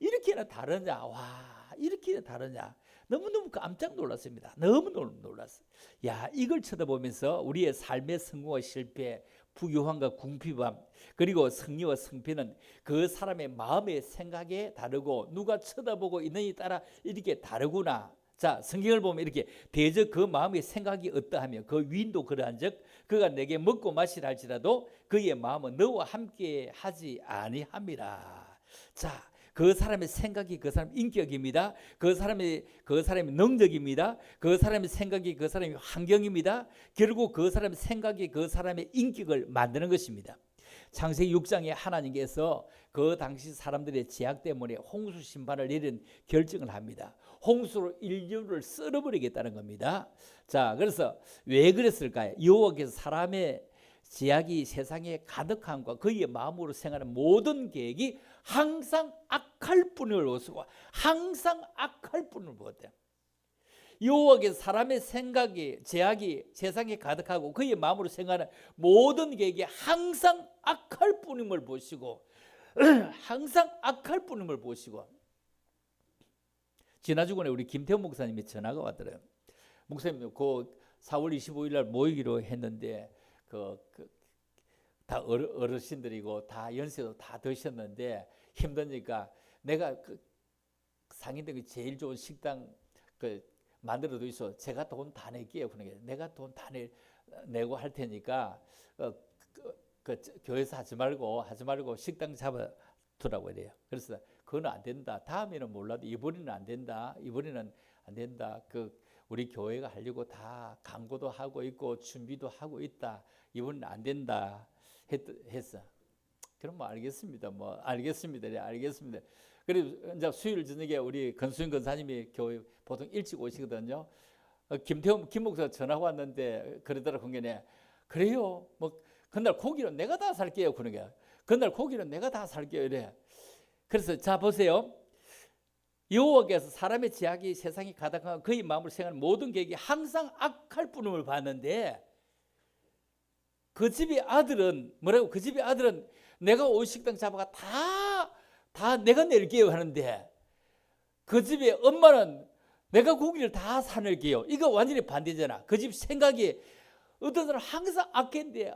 이렇게나 다르냐? 와, 이렇게나 다르냐? 너무너무 깜짝 놀랐습니다. 너무너무 놀랐어요. 야, 이걸 쳐다보면서 우리의 삶의 성공과 실패, 부유함과 궁핍함, 그리고 승리와 승패는 그 사람의 마음의 생각에 다르고 누가 쳐다보고 있느냐에 따라 이렇게 다르구나. 자, 성경을 보면 이렇게 대적 그 마음의 생각이 어떠하며 그 위인도 그러한즉 그가 내게 먹고 마시라 할지라도 그의 마음은 너와 함께 하지 아니함이라. 자, 그 사람의 생각이 그 사람의 인격입니다. 그 사람의 능력입니다. 그 사람의 생각이 그 사람의 환경입니다. 결국 그 사람의 생각이 그 사람의 인격을 만드는 것입니다. 창세기 6장에 하나님께서 그 당시 사람들의 제약 때문에 홍수 심판을 내린 결정을 합니다. 홍수로 인류를 썰어버리겠다는 겁니다. 자, 그래서 왜 그랬을까요? 여호와께서 사람의 제약이 세상에 가득함과 그의 마음으로 생각하는 모든 계획이 항상 악할 뿐을 보시고 항상 악할 뿐을 보았대요. 여호와께서 사람의 생각이, 제약이 세상에 가득하고 그의 마음으로 생각하는 모든 계획이 항상 악할 뿐임을 보시고 항상 악할 뿐임을 보시고, 지난주간에 우리 김태훈 목사님이 전화가 왔더래요. 목사님, 그 4월 25일 날 모이기로 했는데 다 어르신들이고 다 연세도 다 드셨는데 힘드니까 내가 상인들이 제일 좋은 식당 만들어도 있어. 제가 돈 다 낼게요. 그러니까 내가 돈 다 내고 할 테니까 교회에서 하지 말고 식당 잡아두라고 해요. 그래서 그건 안 된다. 다음에는 몰라도 이번에는 안 된다. 이번에는 안 된다. 우리 교회가 하려고 다 광고도 하고 있고 준비도 하고 있다. 이번에는 안 된다 했어. 그럼 뭐 알겠습니다. 네, 알겠습니다. 그리고 이제 수요일 저녁에 우리 건수인 권사님이 교회 보통 일찍 오시거든요. 김 목사 전화 왔는데 그러더라 공연에 그래요. 뭐 그날 고기는 내가 다 살게요. 그러게. 그날 고기는 내가 다 살게요. 이래. 그래서 자 보세요. 여호와께서 사람의 죄악이 세상에 가득한 그의 마음을 생각하는 모든 계획이 항상 악할 뿐임을 봤는데 그 집의 아들은 뭐라고? 그 집의 아들은 내가 오식당 잡아가 다 내가 낼게요 하는데 그 집의 엄마는 내가 고기를 다 사낼게요. 이거 완전히 반대잖아. 그 집 생각이 어떤 사람은 항상 악한데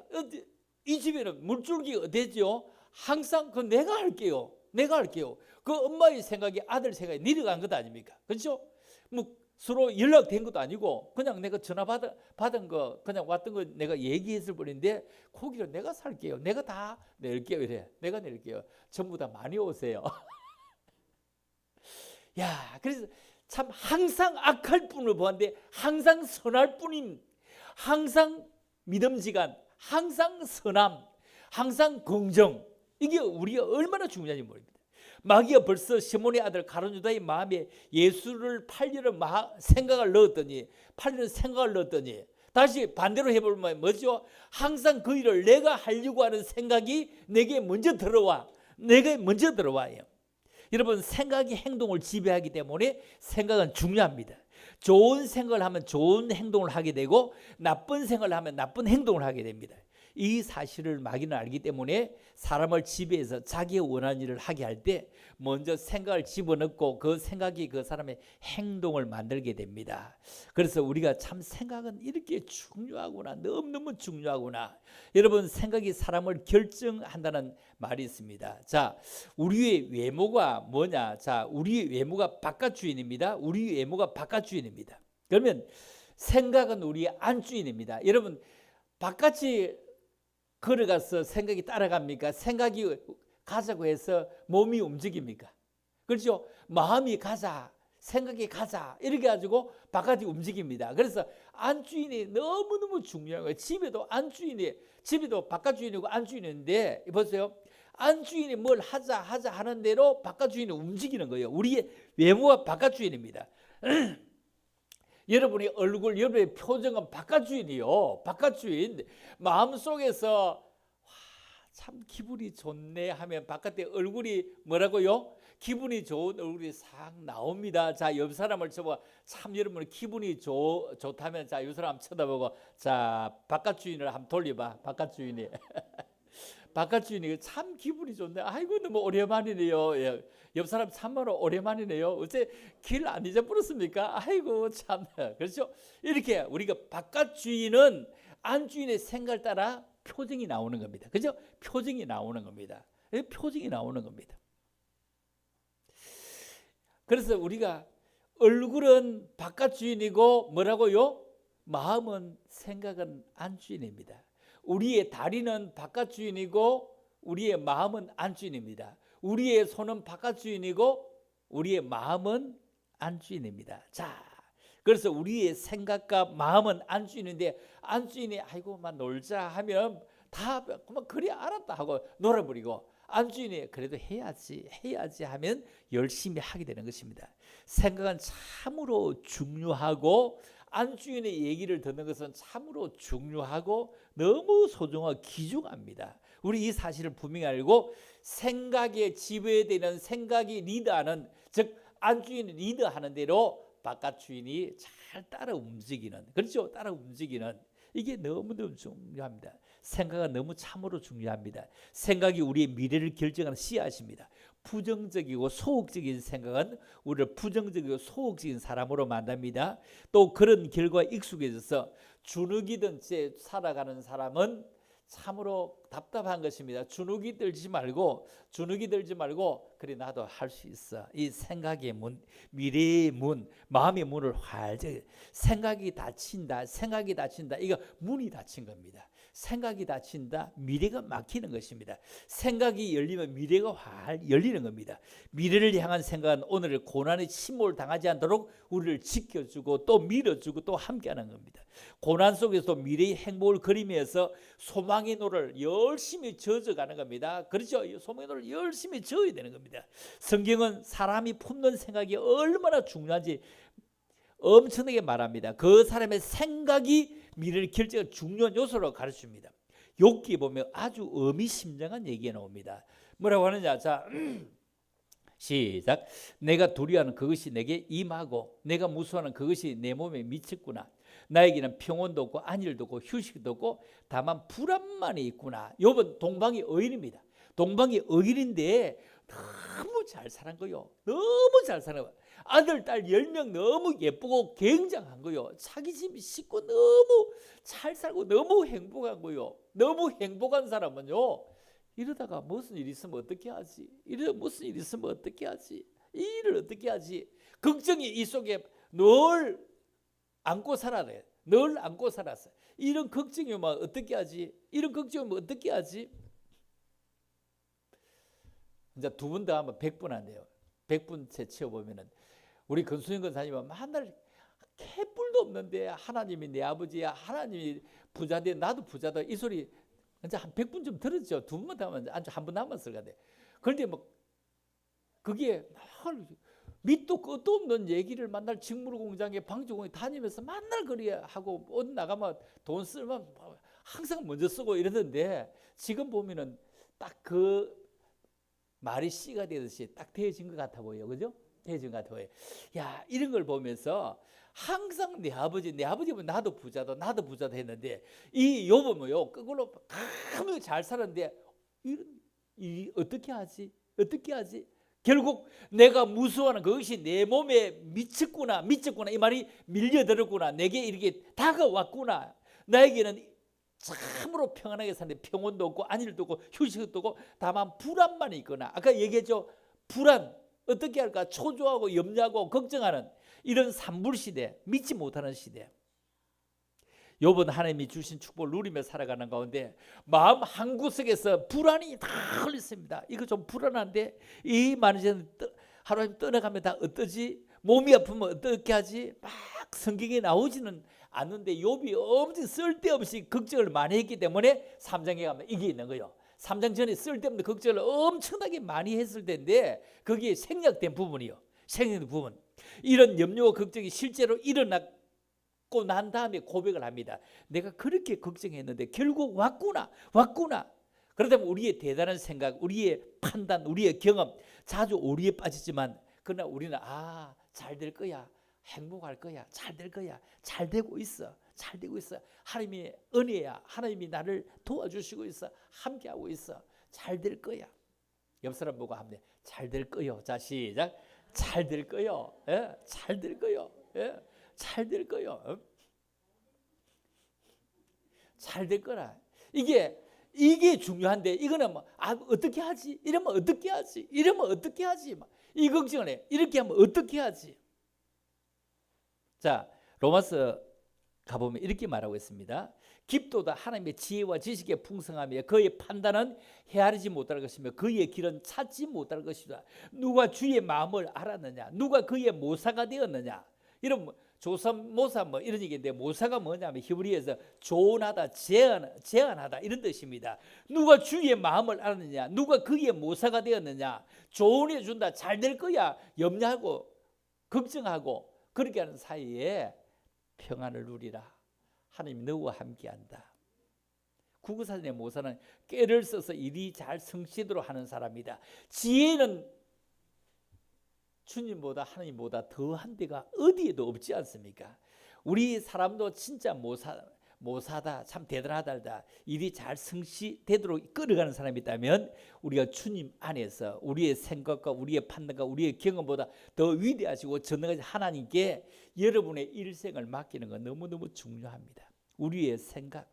이 집에는 물줄기가 어디죠? 항상 내가 할게요. 그 엄마의 생각이 아들 생각이 내려간 것 아닙니까? 그렇죠? 뭐 서로 연락된 것도 아니고 그냥 내가 전화 받은 거 그냥 왔던 거 내가 얘기했을 뿐인데 고기를 내가 살게요. 내가 다 낼게요. 이래. 내가 낼게요. 전부 다 많이 오세요. 야, 그래서 참 항상 악할 뿐을 보았는데 항상 선할 뿐임. 항상 믿음지간, 항상 선함, 항상 공정. 이게 우리가 얼마나 중요한지 모릅니다. 마귀가 벌써 시몬의 아들 가룟 유다의 마음에 예수를 팔려는 생각을 넣었더니 다시 반대로 해보면 뭐죠? 항상 그 일을 내가 하려고 하는 생각이 내게 먼저 들어와요. 여러분 생각이 행동을 지배하기 때문에 생각은 중요합니다. 좋은 생각을 하면 좋은 행동을 하게 되고 나쁜 생각을 하면 나쁜 행동을 하게 됩니다. 이 사실을 마귀는 알기 때문에 사람을 지배해서 자기의 원하는 일을 하게 할 때 먼저 생각을 집어넣고 그 생각이 그 사람의 행동을 만들게 됩니다. 그래서 우리가 참 생각은 이렇게 중요하구나. 너무너무 중요하구나. 여러분 생각이 사람을 결정한다는 말이 있습니다. 자, 우리의 외모가 뭐냐? 자, 우리의 외모가 바깥주인입니다. 우리의 외모가 바깥주인입니다. 그러면 생각은 우리의 안주인입니다. 여러분 바깥이 걸어가서 생각이 따라갑니까? 생각이 가자고 해서 몸이 움직입니까? 그렇죠? 마음이 가자, 생각이 가자 이렇게 가지고 바깥이 움직입니다. 그래서 안주인이 너무너무 중요한 거예요. 집에도 바깥주인이고 안주인인데 보세요. 안주인이 뭘 하자 하는 대로 바깥주인이 움직이는 거예요. 우리의 외모가 바깥주인입니다. 여러분의 얼굴, 여러분의 표정은 바깥주인이요. 바깥주인. 마음속에서 참 기분이 좋네 하면 바깥에 얼굴이 뭐라고요? 기분이 좋은 얼굴이 싹 나옵니다. 자, 옆 사람을 쳐봐. 참 여러분 기분이 좋다면 자, 옆 사람 쳐다보고 자, 바깥주인을 한번 돌려봐. 바깥주인이. 바깥주인이 참 기분이 좋네. 아이고 너무 오랜만이네요. 예. 옆 사람 참말로 오랜만이네요. 어째 길 안 잊어버렸습니까? 아이고 참. 그렇죠? 이렇게 우리가 바깥주인은 안주인의 생각을 따라 표정이 나오는 겁니다. 그죠? 표정이 나오는 겁니다. 표정이 나오는 겁니다. 그래서 우리가 얼굴은 바깥주인이고 뭐라고요? 마음은 생각은 안주인입니다. 우리의 다리는 바깥주인이고 우리의 마음은 안주인입니다. 우리의 손은 바깥주인이고 우리의 마음은 안주인입니다. 자, 그래서 우리의 생각과 마음은 안주인인데 안주인이 아이고 막 놀자 하면 다 그만 그래 알았다 하고 놀아버리고 안주인이 그래도 해야지 하면 열심히 하게 되는 것입니다. 생각은 참으로 중요하고 안주인의 얘기를 듣는 것은 참으로 중요하고 너무 소중하고 귀중합니다. 우리 이 사실을 분명히 알고 생각에 지배되는 생각이 리드하는 즉 안주인이 리드하는 대로 바깥주인이 잘 따라 움직이는 그렇죠? 따라 움직이는 이게 너무너무 중요합니다. 생각은 너무 참으로 중요합니다. 생각이 우리의 미래를 결정하는 씨앗입니다. 부정적이고 소극적인 생각은 우리를 부정적이고 소극적인 사람으로 만듭니다. 또 그런 결과에 익숙해져서 주눅이든 채 살아가는 사람은 참으로 답답한 것입니다. 주눅이 들지 말고 그래 나도 할 수 있어. 이 생각의 문, 미래의 문, 마음의 문을 활짝 생각이 닫힌다. 이거 문이 닫힌 겁니다. 생각이 닫힌다. 미래가 막히는 것입니다. 생각이 열리면 미래가 활 열리는 겁니다. 미래를 향한 생각은 오늘의 고난의 침몰 당하지 않도록 우리를 지켜주고 또 밀어주고 또 함께하는 겁니다. 고난 속에서 미래의 행복을 그리면서 소망의 노를 열심히 젖어가는 겁니다. 그렇죠? 소망의 노를 열심히 져야 되는 겁니다. 성경은 사람이 품는 생각이 얼마나 중요한지 엄청나게 말합니다. 그 사람의 생각이 미래를 결정하는 중요한 요소로 가르칩니다. 욥기에 보면 아주 의미심장한 얘기가 나옵니다. 뭐라고 하느냐? 자, 시작. 내가 두려워하는 그것이 내게 임하고 내가 무서워하는 그것이 내 몸에 미쳤구나. 나에게는 평온도 없고 안일도 없고 휴식도 없고 다만 불안만이 있구나. 욥은 동방의 의인입니다. 동방의 의인인데 너무 잘 사는 거요. 너무 잘 사는 거요. 아들, 딸 10명 너무 예쁘고 굉장한 거요. 자기 집 식구 너무 잘 살고 너무 행복한 거요. 너무 행복한 사람은요. 이러다가 무슨 일 있으면 어떻게 하지? 이러다 무슨 일 있으면 어떻게 하지? 이 일을 어떻게 하지? 걱정이 이 속에 늘 안고 살아래. 늘 안고 살았어. 이런 걱정이 오면 어떻게 하지? 이런 걱정이 오면 어떻게 하지? 이제 두 분 더 하면 100분 안 돼요. 100분 채 채워보면은 우리 건수영 권사님은 맨날 개뿔도 없는데 하나님이 내 아버지야, 하나님이 부자인데 나도 부자다, 이 소리 이제 한 100분 좀 들었죠. 두 번만 더 하면 한 분 남았을 것 같아. 그런데 뭐 그게 밑도 끝도 없는 얘기를 맨날 직무공장에 방조공에 다니면서 맨날 그리 하고 어디 나가면 돈 쓰면 항상 먼저 쓰고 이러는데 지금 보면은 딱 그 말이 씨가 되듯이 딱 되어진 것 같아 보여요. 그죠? 되어진 것 같아 보여요. 야, 이런 걸 보면서 항상 내 아버지면 나도 부자다 했는데 이 욥은 뭐요? 그걸로 너무 잘 살았는데 이 어떻게 하지? 결국 내가 무서워하는 그것이 내 몸에 미쳤구나 이 말이 밀려들었구나. 내게 이렇게 다가왔구나. 나에게는 참으로 평안하게 사는데 평온도 없고 안일도 없고 휴식도 없고 다만 불안만 있거나 아까 얘기했죠. 불안 어떻게 할까? 초조하고 염려하고 걱정하는 이런 산불시대, 믿지 못하는 시대. 욥은 하나님이 주신 축복을 누리며 살아가는 가운데 마음 한구석에서 불안이 다 흘렸습니다. 이거 좀 불안한데 이 많은 시간 하루님 떠나가면 다 어떠지? 몸이 아프면 어떻게 하지? 막 성경에 나오지는 않는데 욥이 엄청 쓸데없이 걱정을 많이 했기 때문에 3장에 가면 이게 있는 거예요. 3장 전에 쓸데없는 걱정을 엄청나게 많이 했을 텐데 거기에 생략된 부분이요. 생략된 부분. 이런 염려와 걱정이 실제로 일어났고 난 다음에 고백을 합니다. 내가 그렇게 걱정했는데 결국 왔구나. 그렇다면 우리의 대단한 생각, 우리의 판단, 우리의 경험 자주 오류에 빠지지만 그러나 우리는 잘 될 거야. 행복할 거야. 잘 될 거야. 잘 되고 있어. 하나님의 은혜야. 하나님이 나를 도와주시고 있어. 함께하고 있어. 잘 될 거야. 옆 사람 보고 하면 잘 될 거요. 자, 시작. 잘 될 거요. 예? 잘 될 거요. 예? 잘 될 거요. 잘 될 거라. 이게 중요한데 이거는 뭐 어떻게 하지? 이러면 어떻게 하지? 이 걱정을 해. 이렇게 하면 어떻게 하지? 자, 로마서 가보면 이렇게 말하고 있습니다. 깊도다 하나님의 지혜와 지식의 풍성함이여 그의 판단은 헤아리지 못할 것이며 그의 길은 찾지 못할 것이다. 누가 주의 마음을 알았느냐? 누가 그의 모사가 되었느냐? 이런 조선모사 이런 얘기인데 모사가 뭐냐면 히브리어에서 조언하다, 제안하다 이런 뜻입니다. 누가 주의 마음을 알았느냐? 누가 그의 모사가 되었느냐? 조언해 준다. 잘 될 거야. 염려하고 걱정하고 그렇게 하는 사이에 평안을 누리라. 하나님 너와 함께한다. 구구사전의 모사는 꾀를 써서 일이 잘 성취도록 하는 사람이다. 지혜는 주님보다 하나님보다 더한 데가 어디에도 없지 않습니까? 우리 사람도 진짜 모사다, 참 대단하다, 일이 잘 성취되도록 끌어가는 사람이 있다면 우리가 주님 안에서 우리의 생각과 우리의 판단과 우리의 경험보다 더 위대하시고 전능하신 하나님께 여러분의 일생을 맡기는 건 너무너무 중요합니다. 우리의 생각,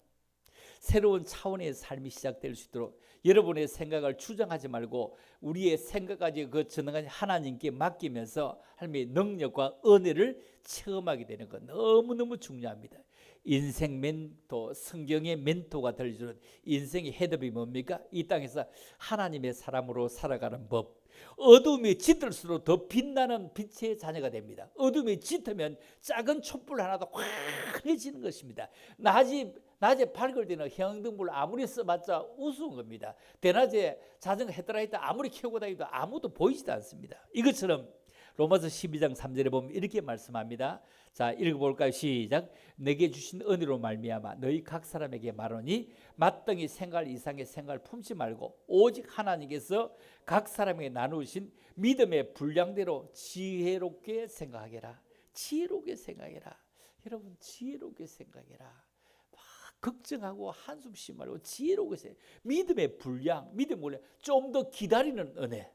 새로운 차원의 삶이 시작될 수 있도록 여러분의 생각을 추정하지 말고 우리의 생각까지 그 전능하신 하나님께 맡기면서 하나님의 능력과 은혜를 체험하게 되는 건 너무너무 중요합니다. 인생 멘토, 성경의 멘토가 될 줄은 인생의 헤드업이 뭡니까? 이 땅에서 하나님의 사람으로 살아가는 법. 어둠이 짙을수록 더 빛나는 빛의 자녀가 됩니다. 어둠이 짙으면 작은 촛불 하나도 환해지는 것입니다. 낮에 밝을 때는 형등불 아무리 써봤자 우스운 겁니다. 대낮에 자전거 헤드라이트 아무리 켜고 다니도 아무도 보이지도 않습니다. 이것처럼 로마서 12장 3절에 보면 이렇게 말씀합니다. 자, 읽어볼까요? 시작. 내게 주신 은혜로 말미암아 너희 각 사람에게 말하니 마땅히 생각 이상의 생각을 품지 말고 오직 하나님께서 각 사람에게 나누신 믿음의 분량대로 지혜롭게 생각하게라. 지혜롭게 생각해라. 여러분, 지혜롭게 생각해라. 막 걱정하고 한숨 쉬지 말고 지혜롭게 생각. 믿음의 분량, 좀 더 기다리는 은혜.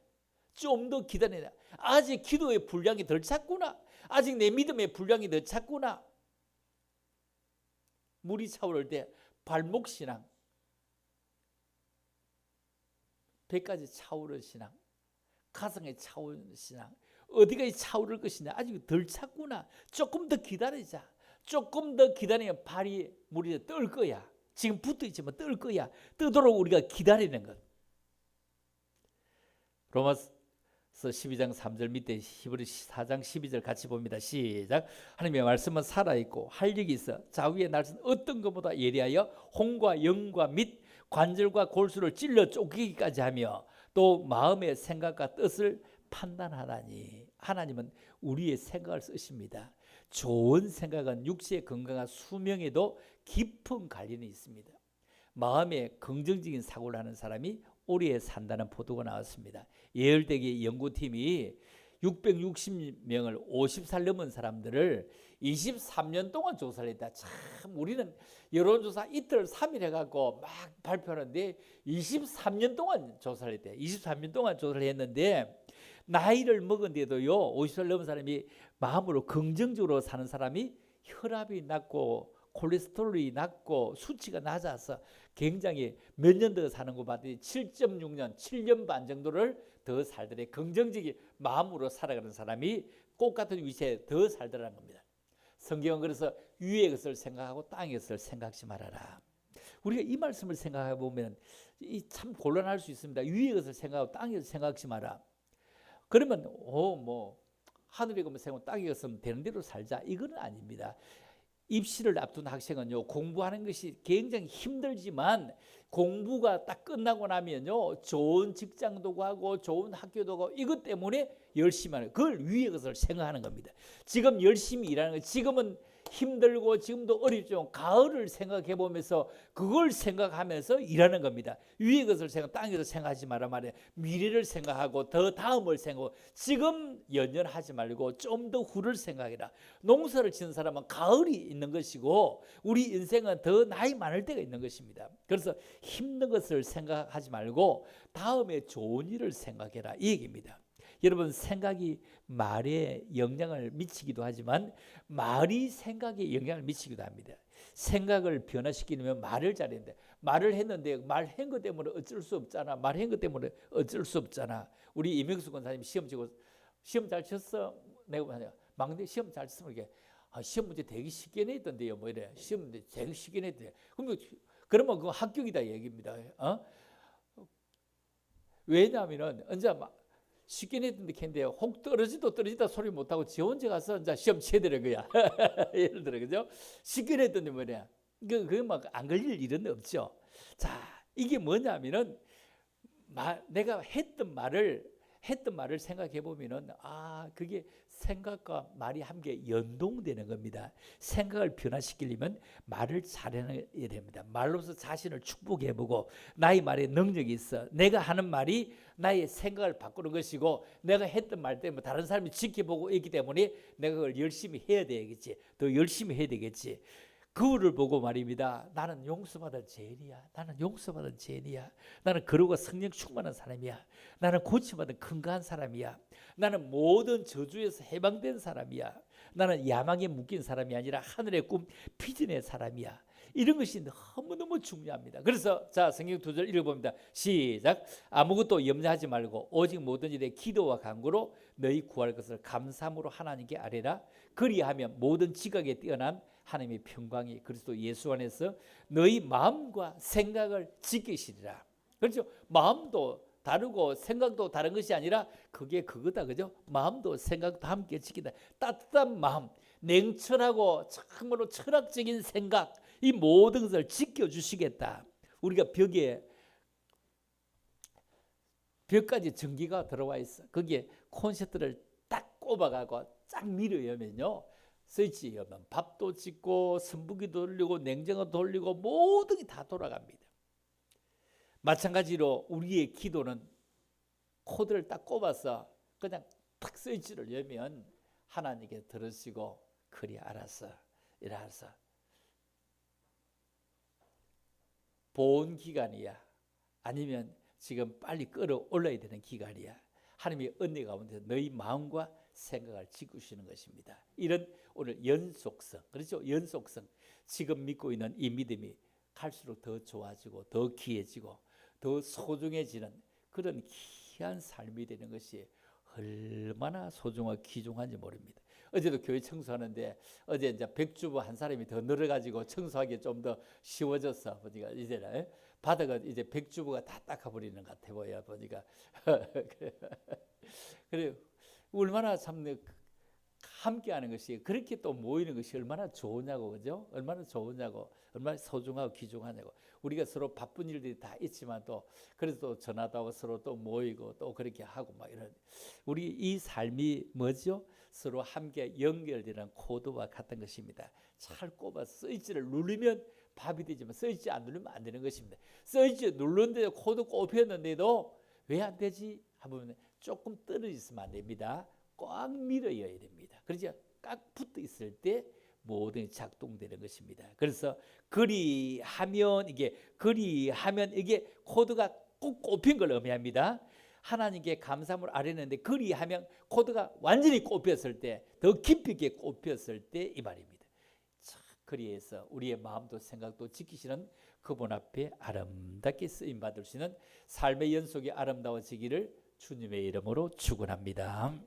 좀 더 기다리라. 아직 기도의 분량이 덜 찼구나. 아직 내 믿음의 분량이 더 찼구나. 물이 차오를 때 발목 신앙, 배까지 차오르는 신앙, 가슴에 차오르는 신앙, 어디까지 차오를 것이냐. 아직 덜 찼구나. 조금 더 기다리자. 조금 더 기다리면 발이 물이 뜰 거야. 지금 붙어 있지만 뜰 거야. 뜨도록 우리가 기다리는 것. 로마서 12장 3절 밑에 히브리 4장 12절 같이 봅니다. 시작. 하나님의 말씀은 살아있고 활력이 있어 좌우의 날선 어떤 것보다 예리하여 혼과 영과 및 관절과 골수를 찔러 쪼개기까지 하며 또 마음의 생각과 뜻을 판단하다니. 하나님은 우리의 생각을 쓰십니다. 좋은 생각은 육체의 건강과 수명에도 깊은 관련이 있습니다. 마음에 긍정적인 사고를 하는 사람이 오래 산다는 보도가 나왔습니다. 예열대기 연구팀이 660명을 50살 넘은 사람들을 23년 동안 조사를 했다. 참 우리는 여론조사 이틀 3일 해갖고 막 발표하는데 23년 동안 조사를 했대. 23년 동안 조사를 했는데 나이를 먹은데도요 50살 넘은 사람이 마음으로 긍정적으로 사는 사람이 혈압이 낮고 콜레스테롤이 낮고 수치가 낮아서 굉장히 몇 년 더 사는 거 봤더니 7.6년, 7년 반 정도를 더 살더래. 긍정적인 마음으로 살아가는 사람이 꽃 같은 위치에 더 살더라는 겁니다. 성경은 그래서 위의 것을 생각하고 땅의 것을 생각지 말아라. 우리가 이 말씀을 생각해 보면 참 곤란할 수 있습니다. 위의 것을 생각하고 땅의 것을 생각지 마라. 그러면 하늘의 것만 생각하고 땅의 것은 되는 대로 살자. 이건 아닙니다. 입시를 앞둔 학생은요 공부하는 것이 굉장히 힘들지만 공부가 딱 끝나고 나면요 좋은 직장도 가고 좋은 학교도 가고 이것 때문에 열심히 하는 그걸 위의 것을 생각하는 겁니다. 지금 열심히 일하는 거 지금은 힘들고 지금도 어렵지만 가을을 생각해 보면서 그걸 생각하면서 일하는 겁니다. 위의 것을 생각, 땅의 것을 생각하지 마라 말이에요. 미래를 생각하고 더 다음을 생각하고 지금 연연하지 말고 좀 더 후를 생각해라. 농사를 짓는 사람은 가을이 있는 것이고 우리 인생은 더 나이 많을 때가 있는 것입니다. 그래서 힘든 것을 생각하지 말고 다음에 좋은 일을 생각해라 이 얘기입니다. 여러분 생각이 말에 영향을 미치기도 하지만 말이 생각에 영향을 미치기도 합니다. 생각을 변화시키려면 말을 잘해야 돼. 말을 했는데 말한 것 때문에 어쩔 수 없잖아. 말한 것 때문에 어쩔 수 없잖아. 우리 이명수 권사님 시험 치고 시험 잘 쳤어? 내가 뭐냐 막내 시험 잘 쳤으면 이게 시험 문제 되게 쉽게 냈던데요. 뭐 이래 시험 문제 되게 쉽게 냈대. 그러면 그거 합격이다 얘기입니다. 왜냐하면은 언제 막 쉽게 냈던데 캔데 혹 떨어지다 소리 못하고 지 혼자 가서 이제 시험 쳐야 되는 거야. 예를 들어 그죠? 쉽게 냈던데 뭐냐? 그게 막 안 걸릴 일은 없죠. 자, 이게 뭐냐면은 내가 했던 말을 생각해 보면은 그게 생각과 말이 함께 연동되는 겁니다. 생각을 변화시키려면 말을 잘해야 됩니다. 말로서 자신을 축복해 보고 나의 말에 능력이 있어. 내가 하는 말이 나의 생각을 바꾸는 것이고 내가 했던 말 때문에 다른 사람이 지켜보고 있기 때문에 내가 그걸 열심히 해야 되겠지. 더 열심히 해야 되겠지. 거울을 보고 말입니다. 나는 용서받은 죄인이야. 나는 용서받은 죄인이야. 나는 거룩과 성령 충만한 사람이야. 나는 고침받은 건강한 사람이야. 나는 모든 저주에서 해방된 사람이야. 나는 야망에 묶인 사람이 아니라 하늘의 꿈 비전의 사람이야. 이런 것이 너무너무 중요합니다. 그래서 자, 성경 2절 읽어봅니다. 시작. 아무것도 염려하지 말고 오직 모든 일에 기도와 간구로 너희 구할 것을 감사함으로 하나님께 아뢰라. 그리하면 모든 지각에 뛰어난 하나님의 평강이 그리스도 예수 안에서 너희 마음과 생각을 지키시리라. 그렇죠? 마음도 다르고 생각도 다른 것이 아니라 그게 그거다. 그죠? 마음도 생각도 함께 지킨다. 따뜻한 마음, 냉철하고 참으로 철학적인 생각, 이 모든 것을 지켜주시겠다. 우리가 벽까지 전기가 들어와 있어. 거기에 콘센트를 딱 꼽아가고 쫙 밀어야면요, 스위치 열면 밥도 짓고 선풍기도 돌리고 냉장고 돌리고 모든 게 다 돌아갑니다. 마찬가지로 우리의 기도는 코드를 딱 꼽아서 그냥 탁 스위치를 열면 하나님께 들으시고 그리 알아서 이래서 보온 기간이야, 아니면 지금 빨리 끌어올라야 되는 기간이야. 하나님의 은혜 가운데 너희 마음과 생각을 지키시는 것입니다. 이런 오늘 연속성, 그렇죠? 연속성. 지금 믿고 있는 이 믿음이 갈수록 더 좋아지고 더 귀해지고 더 소중해지는 그런 귀한 삶이 되는 것이 얼마나 소중하고 귀중한지 모릅니다. 어제도 교회 청소하는데 어제 이제 백주부 한 사람이 더 늘어가지고 청소하기 좀 더 쉬워졌어. 보니까 이제는 바닥가 이제 백주부가 다 닦아버리는 것 같아 보여 보니까. 그래 얼마나 참 함께하는 것이 그렇게 또 모이는 것이 얼마나 좋으냐고, 그죠? 얼마나 좋으냐고, 얼마나 소중하고 귀중하냐고. 우리가 서로 바쁜 일들이 다 있지만 또 그래서 또 전화도 하고 서로 또 모이고 또 그렇게 하고 막 이런, 우리 이 삶이 뭐죠? 서로 함께 연결되는 코드와 같은 것입니다. 잘 꼽아서 스위치를 누르면 밥이 되지만 스위치 안 누르면 안 되는 것입니다. 스위치 누르는데 코드 꼽혔는데도 왜 안 되지? 하면 조금 떨어져 있으면 안 됩니다. 꽉 밀어야 됩니다. 그렇죠? 꽉 붙어 있을 때 모든 게 작동되는 것입니다. 그래서 그리하면 이게 코드가 꼭 꼽힌 걸 의미합니다. 하나님께 감사함을 아뢰는데 그리하면 코드가 완전히 꼽혔을 때, 더 깊이 있게 꼽혔을 때 이 말입니다. 그리해서 우리의 마음도 생각도 지키시는 그분 앞에 아름답게 쓰임 받을 수 있는 삶의 연속이 아름다워지기를 주님의 이름으로 축원합니다.